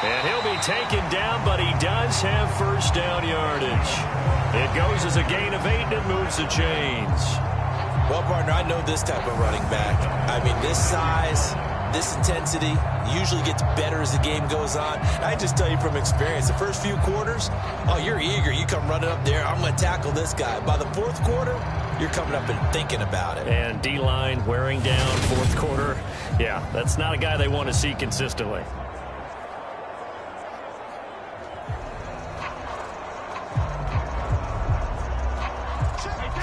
And he'll be taken down, but he does have 1st down yardage. It goes as a gain of 8 and moves the chains. Well, partner, I know this type of running back. I mean, this size, this intensity usually gets better as the game goes on. I just tell you from experience, the first few quarters, oh, you're eager. You come running up there, I'm going to tackle this guy. By the 4th quarter, you're coming up and thinking about it. And D-line wearing down 4th quarter. Yeah, that's not a guy they want to see consistently.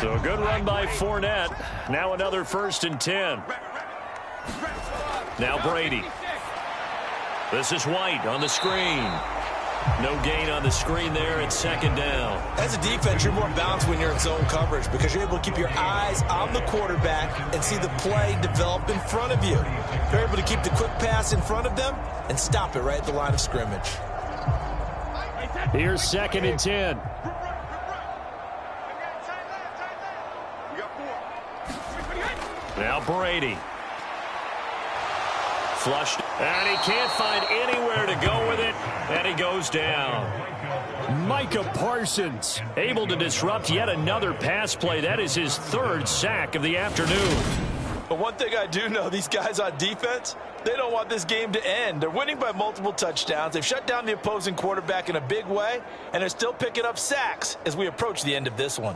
So a good run by Fournette. Now another 1st and 10. Now Brady. This is White on the screen. No gain on the screen there at 2nd down. As a defense, you're more balanced when you're in zone coverage because you're able to keep your eyes on the quarterback and see the play develop in front of you. You're able to keep the quick pass in front of them and stop it right at the line of scrimmage. Here's 2nd and 10. Now Brady. Flushed. And he can't find anywhere to go with it. And he goes down. Micah Parsons able to disrupt yet another pass play. That is his third sack of the afternoon. But one thing I do know, these guys on defense, they don't want this game to end. They're winning by multiple touchdowns. They've shut down the opposing quarterback in a big way, and they're still picking up sacks as we approach the end of this one.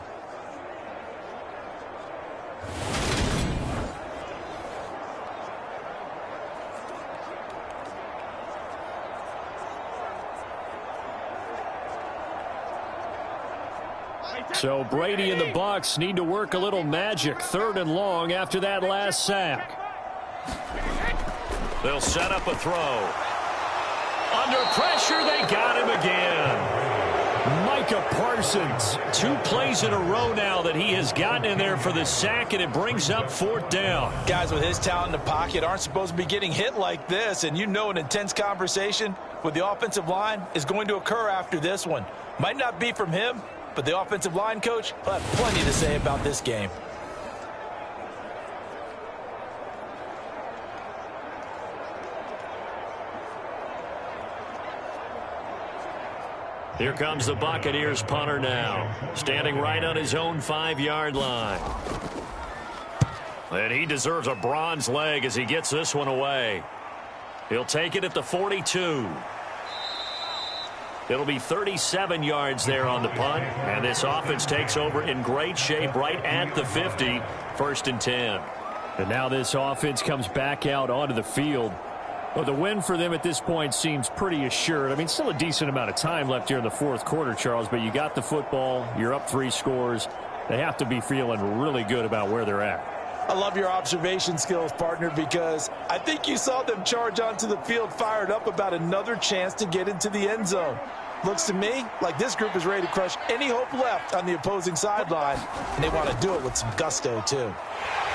So Brady and the Bucs need to work a little magic. 3rd and long after that last sack. They'll set up a throw. Under pressure, they got him again. Micah Parsons, 2 plays in a row now that he has gotten in there for the sack, and it brings up 4th down. Guys with his talent in the pocket aren't supposed to be getting hit like this, and you know an intense conversation with the offensive line is going to occur after this one. Might not be from him, but the offensive line coach will have plenty to say about this game. Here comes the Buccaneers punter now. Standing right on his own 5-yard line. And he deserves a bronze leg as he gets this one away. He'll take it at the 42. It'll be 37 yards there on the punt. And this offense takes over in great shape right at the 50. 1st and 10. And now this offense comes back out onto the field. Well, the win for them at this point seems pretty assured. I mean, still a decent amount of time left here in the 4th quarter, Charles, but you got the football. You're up 3 scores. They have to be feeling really good about where they're at. I love your observation skills, partner, because I think you saw them charge onto the field fired up about another chance to get into the end zone. Looks to me like this group is ready to crush any hope left on the opposing sideline, and they want to do it with some gusto, too.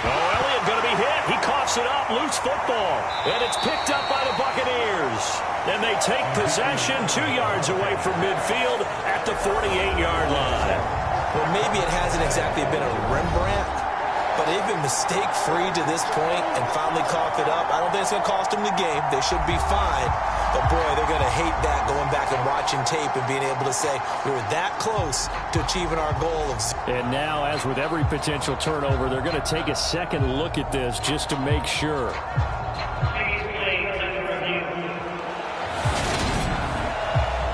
Oh, Elliott going to be hit. He coughs it up. Loose football. And it's picked up by the Buccaneers. And they take possession 2 yards away from midfield at the 48-yard line. Well, maybe it hasn't exactly been a Rembrandt, but they've been mistake-free to this point and finally coughed it up. I don't think it's going to cost them the game. They should be fine. But, boy, they're going to hate that, going back and watching tape and being able to say we were that close to achieving our goal. And now, as with every potential turnover, they're going to take a second look at this just to make sure.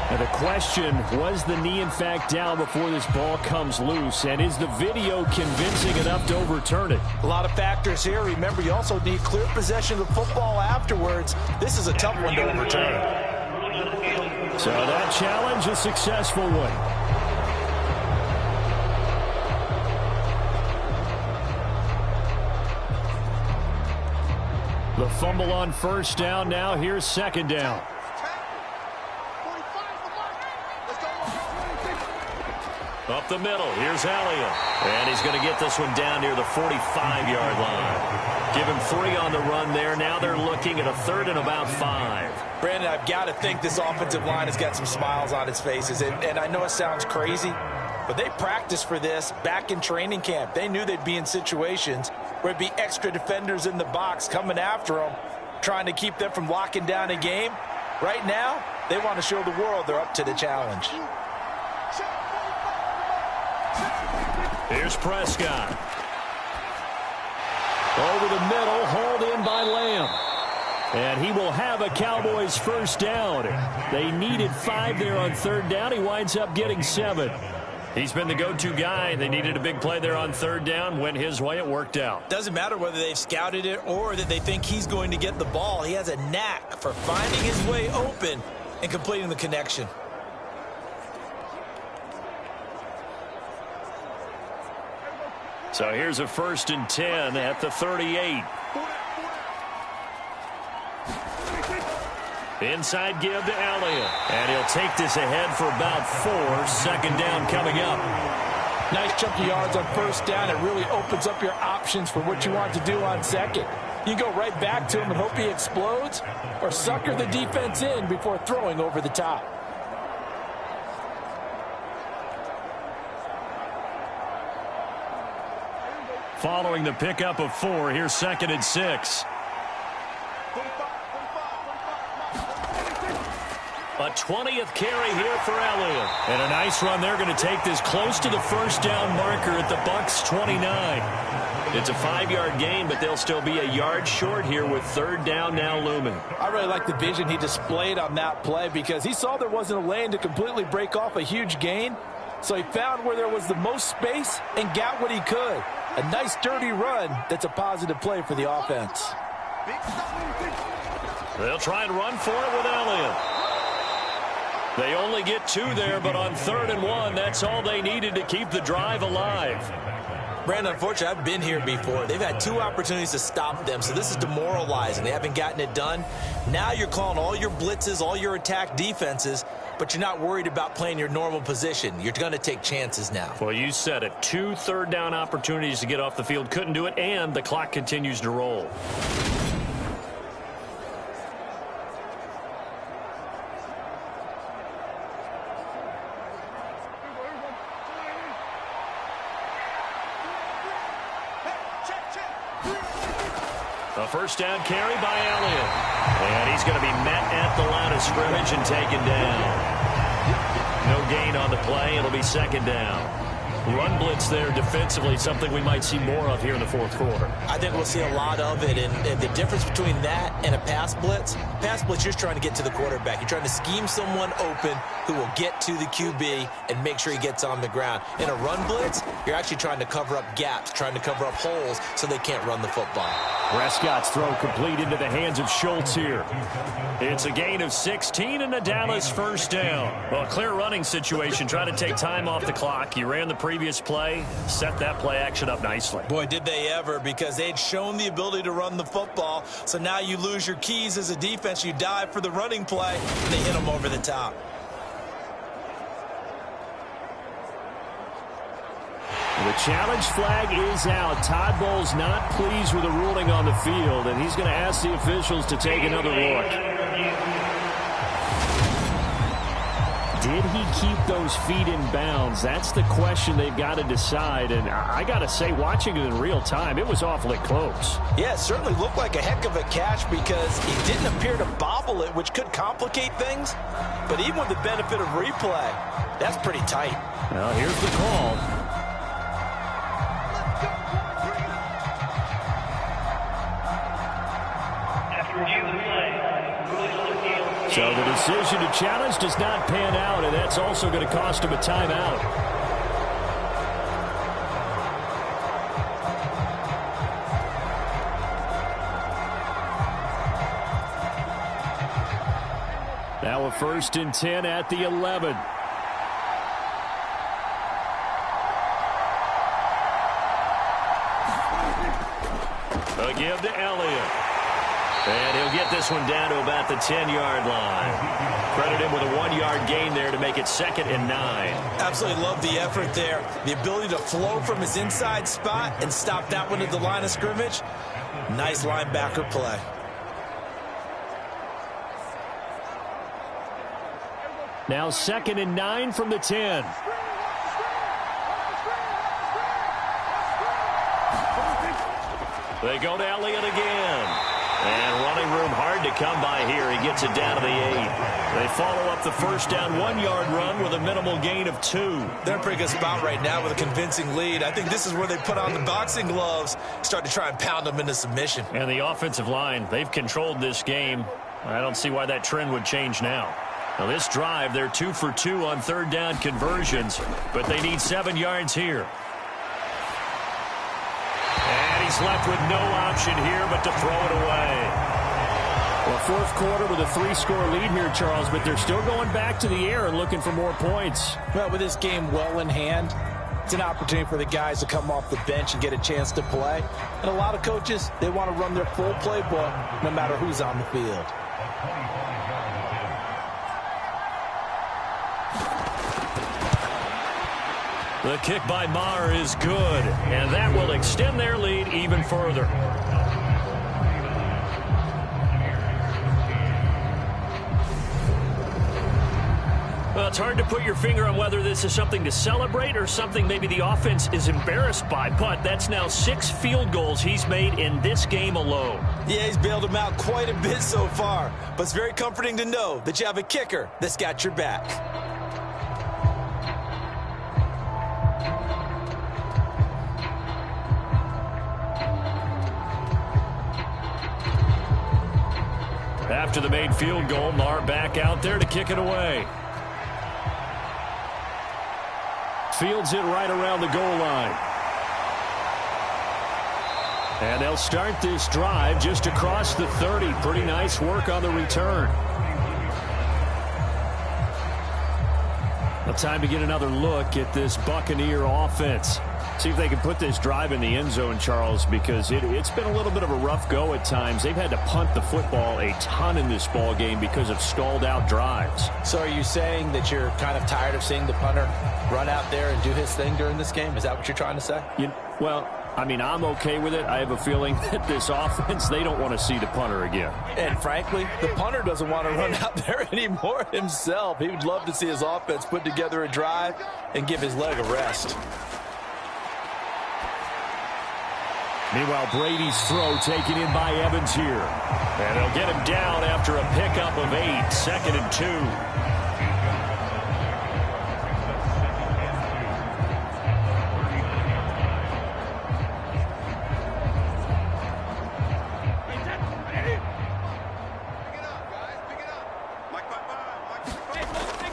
And the question, was the knee in fact down before this ball comes loose? And is the video convincing enough to overturn it? A lot of factors here. Remember, you also need clear possession of the football afterwards. This is a tough one to overturn. So that challenge, a successful one. The fumble on 1st down. Now here's 2nd down. Up the middle, here's Elliott. And he's going to get this one down near the 45-yard line. Give him 3 on the run there. Now they're looking at a 3rd and about 5. Brandon, I've got to think this offensive line has got some smiles on its faces. And I know it sounds crazy, but they practiced for this back in training camp. They knew they'd be in situations where it'd be extra defenders in the box coming after them, trying to keep them from locking down a game. Right now, they want to show the world they're up to the challenge. Here's Prescott. Over the middle, hauled in by Lamb. And he will have a Cowboys 1st down. They needed 5 there on 3rd down. He winds up getting 7. He's been the go-to guy. They needed a big play there on 3rd down. Went his way. It worked out. Doesn't matter whether they've scouted it or that they think he's going to get the ball. He has a knack for finding his way open and completing the connection. So here's a 1st and 10 at the 38. Inside give to Elliott. And he'll take this ahead for about 4. 2nd down coming up. Nice chunky yards on 1st down. It really opens up your options for what you want to do on 2nd. You go right back to him and hope he explodes, or sucker the defense in before throwing over the top. Following the pickup of 4, here's 2nd and 6. The 20th carry here for Elliott. And a nice run. They're going to take this close to the first down marker at the Bucs 29. It's a 5-yard gain, but they'll still be a yard short here with third down now looming. I really like the vision he displayed on that play because he saw there wasn't a lane to completely break off a huge gain. So he found where there was the most space and got what he could. A nice dirty run that's a positive play for the offense. They'll try and run for it with Elliott. They only get 2 there, but on 3rd and 1, that's all they needed to keep the drive alive. Brandon, unfortunately, I've been here before. They've had 2 opportunities to stop them, so this is demoralizing. They haven't gotten it done. Now you're calling all your blitzes, all your attack defenses, but you're not worried about playing your normal position. You're going to take chances now. Well, you said it. 2 third-down opportunities to get off the field. Couldn't do it, and the clock continues to roll. A first down carry by Elliott. And he's going to be met at the line of scrimmage and taken down. No gain on the play. It'll be 2nd down. Run blitz there defensively, something we might see more of here in the 4th quarter. I think we'll see a lot of it, and the difference between that and a pass blitz, you're just trying to get to the quarterback. You're trying to scheme someone open who will get to the QB and make sure he gets on the ground. In a run blitz, you're actually trying to cover up gaps, trying to cover up holes so they can't run the football. Prescott's throw complete into the hands of Schultz here. It's a gain of 16 and a Dallas first down. Well, a clear running situation. Try to take time off the clock. You ran the previous play, set that play action up nicely. Boy, did they ever, because they'd shown the ability to run the football. So now you lose your keys as a defense. You dive for the running play, and they hit them over the top. The challenge flag is out. Todd Bowles not pleased with the ruling on the field, and he's going to ask the officials to take another look. Did he keep those feet in bounds? That's the question they've got to decide, and I got to say, watching it in real time, it was awfully close. Yeah, it certainly looked like a heck of a catch because he didn't appear to bobble it, which could complicate things. But even with the benefit of replay, that's pretty tight. Well, here's the call. So the decision to challenge does not pan out, and that's also going to cost him a timeout. Now a 1st and 10 at the 11. A give to Elliott. And he'll get this one down to about the 10-yard line. Credit him with a 1-yard gain there to make it 2nd and 9. Absolutely love the effort there. The ability to flow from his inside spot and stop that one at the line of scrimmage. Nice linebacker play. Now 2nd and 9 from the 10. They go to Elliott again. And running room hard to come by here. He gets it down to the 8. They follow up the first down 1-yard run with a minimal gain of 2. They're in a pretty good spot right now with a convincing lead. I think this is where they put on the boxing gloves, start to try and pound them into submission. And the offensive line, they've controlled this game. I don't see why that trend would change now. Now this drive, they're 2 for 2 on 3rd down conversions, but they need 7 yards here. He's left with no option here but to throw it away. Well, 4th quarter with a 3-score lead here, Charles, but they're still going back to the air and looking for more points. Well, with this game well in hand, it's an opportunity for the guys to come off the bench and get a chance to play. And a lot of coaches, they want to run their full playbook no matter who's on the field. The kick by Maher is good, and that will extend their lead even further. Well, it's hard to put your finger on whether this is something to celebrate or something maybe the offense is embarrassed by. But that's now 6 field goals he's made in this game alone. Yeah, he's bailed them out quite a bit so far. But it's very comforting to know that you have a kicker that's got your back. After the made field goal, Marr back out there to kick it away. Fields it right around the goal line. And they'll start this drive just across the 30. Pretty nice work on the return. Well, time to get another look at this Buccaneer offense. See if they can put this drive in the end zone, Charles, because it's been a little bit of a rough go at times. They've had to punt the football a ton in this ball game because of stalled out drives. So are you saying that you're kind of tired of seeing the punter run out there and do his thing during this game? Is that what you're trying to say? Well, I mean, I'm okay with it. I have a feeling that this offense, they don't want to see the punter again. And frankly, the punter doesn't want to run out there anymore himself. He would love to see his offense put together a drive and give his leg a rest. Meanwhile, Brady's throw taken in by Evans here. And they'll get him down after a pickup of 8, 2nd and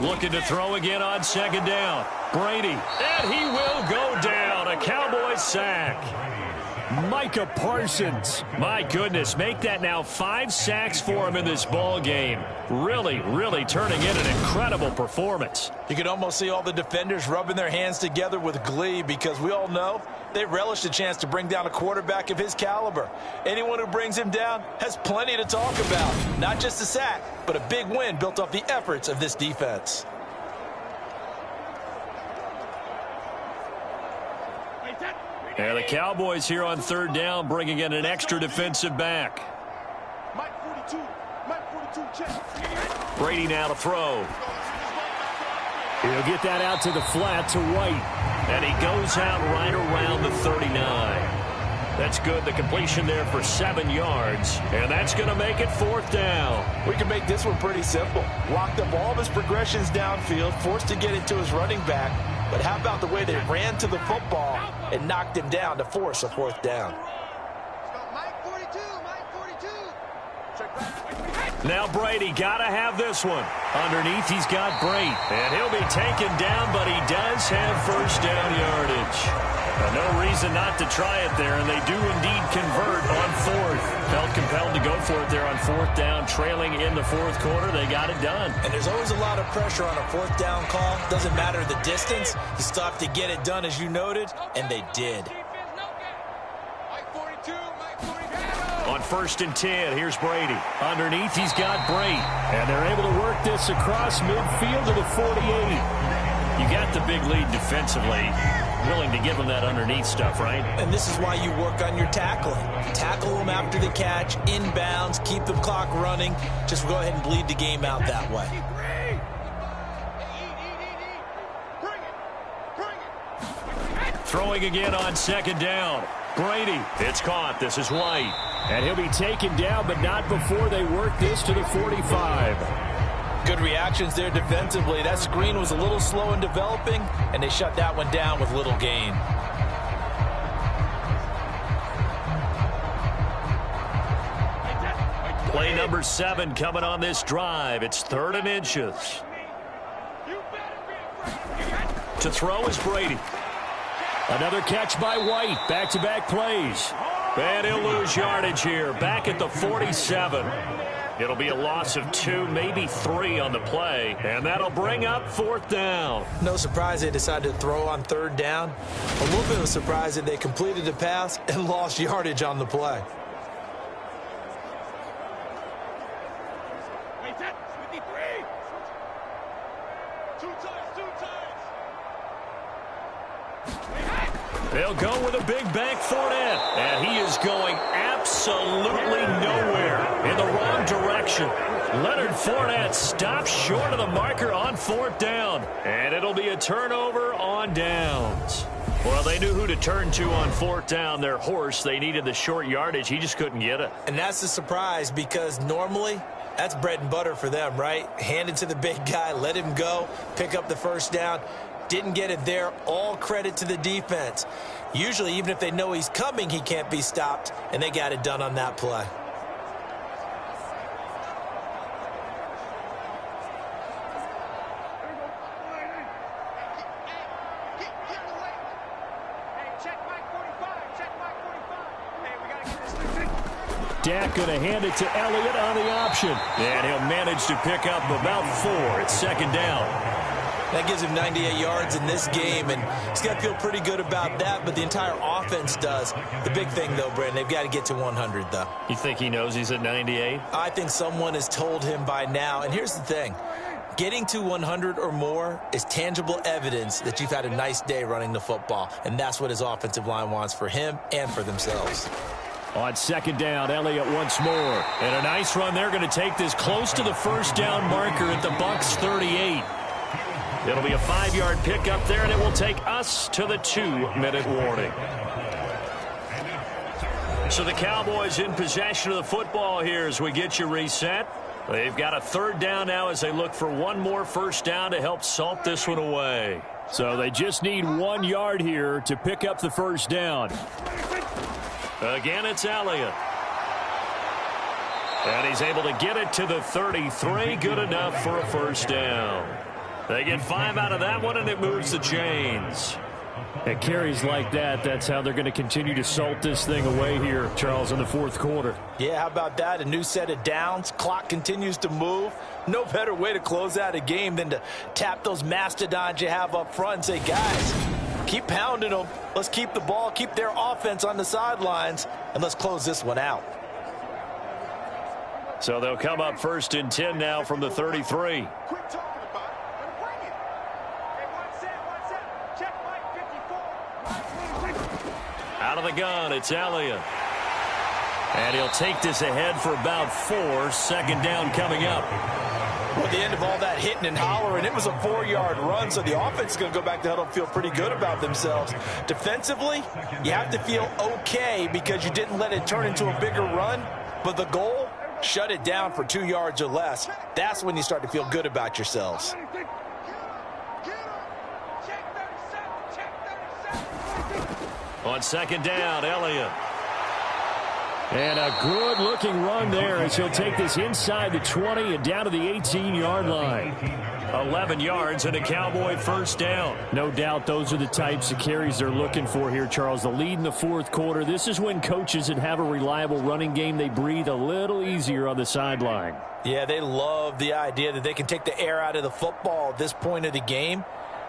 2. Looking to throw again on 2nd down. Brady, and he will go down. A Cowboys sack. Micah Parsons. My goodness, make that now 5 sacks for him in this ball game. Really, really turning in an incredible performance. You can almost see all the defenders rubbing their hands together with glee because we all know they relish the chance to bring down a quarterback of his caliber. Anyone who brings him down has plenty to talk about. Not just a sack, but a big win built off the efforts of this defense. And the Cowboys here on 3rd down, bringing in an extra defensive back. Brady now to throw. He'll get that out to the flat to White. And he goes out right around the 39. That's good. The completion there for 7 yards. And that's going to make it 4th down. We can make this one pretty simple. Locked up all of his progressions downfield, forced to get it to his running back. But how about the way they ran to the football and knocked him down to force a 4th down? Now Brady got to have this one. Underneath, he's got Brait. And he'll be taken down, but he does have 1st down yardage. No reason not to try it there, and they do indeed convert on 4th. Felt compelled to go for it there on 4th down, trailing in the 4th quarter. They got it done. And there's always a lot of pressure on a 4th down call. Doesn't matter the distance. You still have to get it done, as you noted, and they did. On 1st and 10, here's Brady. Underneath, he's got Brait. And they're able to work this across midfield to the 48. You got the big lead defensively. Willing to give them that underneath stuff, right? And this is why you work on your tackling. Tackle them after the catch, inbounds, keep the clock running. Just go ahead and bleed the game out that way. Throwing again on 2nd down. Brady, it's caught. This is White. And he'll be taken down, but not before they work this to the 45. Good reactions there defensively. That screen was a little slow in developing, and they shut that one down with little gain. Play number 7 coming on this drive. It's 3rd and inches. To throw is Brady. Another catch by White. Back-to-back plays. And he'll lose yardage here. Back at the 47. It'll be a loss of 2, maybe 3 on the play. And that'll bring up 4th down. No surprise they decided to throw on 3rd down. A little bit of a surprise that they completed the pass and lost yardage on the play. They'll go with a big bank Fournette. And he is going absolutely nowhere in the wrong direction. Leonard Fournette stops short of the marker on 4th down. And it'll be a turnover on downs. Well, they knew who to turn to on 4th down. Their horse, they needed the short yardage. He just couldn't get it. And that's a surprise because normally that's bread and butter for them, right? Hand it to the big guy, let him go, pick up the first down. Didn't get it there. All credit to the defense. Usually, even if they know he's coming, he can't be stopped, and they got it done on that play. Dak going to hand it to Elliott on the option. And he'll manage to pick up about 4. It's 2nd down. That gives him 98 yards in this game, and he's got to feel pretty good about that, but the entire offense does. The big thing, though, Brandon, they've got to get to 100, though. You think he knows he's at 98? I think someone has told him by now, and here's the thing. Getting to 100 or more is tangible evidence that you've had a nice day running the football, and that's what his offensive line wants for him and for themselves. On 2nd down, Elliott once more. And a nice run. They're going to take this close to the first down marker at the Bucs 38. It'll be a 5-yard pickup there, and it will take us to the 2-minute warning. So the Cowboys in possession of the football here as we get you reset. They've got a 3rd down now as they look for one more first down to help salt this one away. So they just need 1 yard here to pick up the first down. Again, it's Elliott. And he's able to get it to the 33. Good enough for a first down. They get 5 out of that one, and it moves the chains. And carries like that, that's how they're going to continue to salt this thing away here, Charles, in the 4th quarter. Yeah, how about that? A new set of downs. Clock continues to move. No better way to close out a game than to tap those mastodons you have up front and say, guys, keep pounding them. Let's keep the ball, keep their offense on the sidelines, and let's close this one out. So they'll come up 1st and 10 now from the 33. Out of the gun, it's Elliott. And he'll take this ahead for about 4. 2nd down coming up. Well, at the end of all that hitting and hollering, it was a 4-yard run, so the offense is going to go back to huddle and feel pretty good about themselves. Defensively, you have to feel okay because you didn't let it turn into a bigger run, but the goal, shut it down for 2 yards or less. That's when you start to feel good about yourselves. On 2nd down, Elliott. And a good-looking run there as he'll take this inside the 20 and down to the 18-yard line. 11 yards and a Cowboy first down. No doubt those are the types of carries they're looking for here, Charles. The lead in the 4th quarter. This is when coaches that have a reliable running game, they breathe a little easier on the sideline. Yeah, they love the idea that they can take the air out of the football at this point of the game.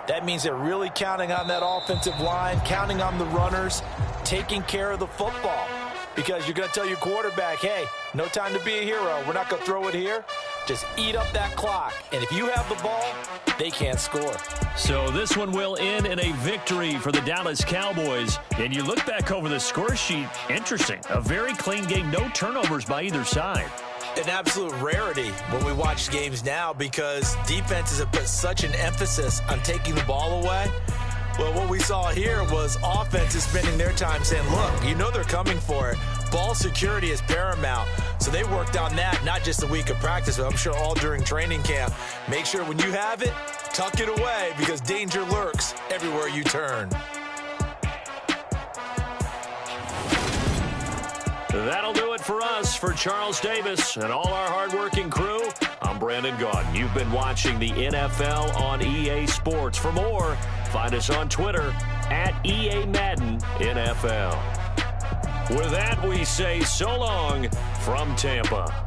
That means they're really counting on that offensive line, counting on the runners, taking care of the football. Because you're going to tell your quarterback, hey, no time to be a hero. We're not going to throw it here. Just eat up that clock. And if you have the ball, they can't score. So this one will end in a victory for the Dallas Cowboys. And you look back over the score sheet, interesting. A very clean game, no turnovers by either side. An absolute rarity when we watch games now because defenses have put such an emphasis on taking the ball away. Well, what we saw here was offenses spending their time saying, look, you know they're coming for it. Ball security is paramount. So they worked on that, not just a week of practice, but I'm sure all during training camp. Make sure when you have it, tuck it away because danger lurks everywhere you turn. That'll do it for us. For Charles Davis and all our hardworking crew, I'm Brandon Gaudin. You've been watching the NFL on EA Sports. For more, find us on Twitter at EA Madden NFL. With that, we say so long from Tampa.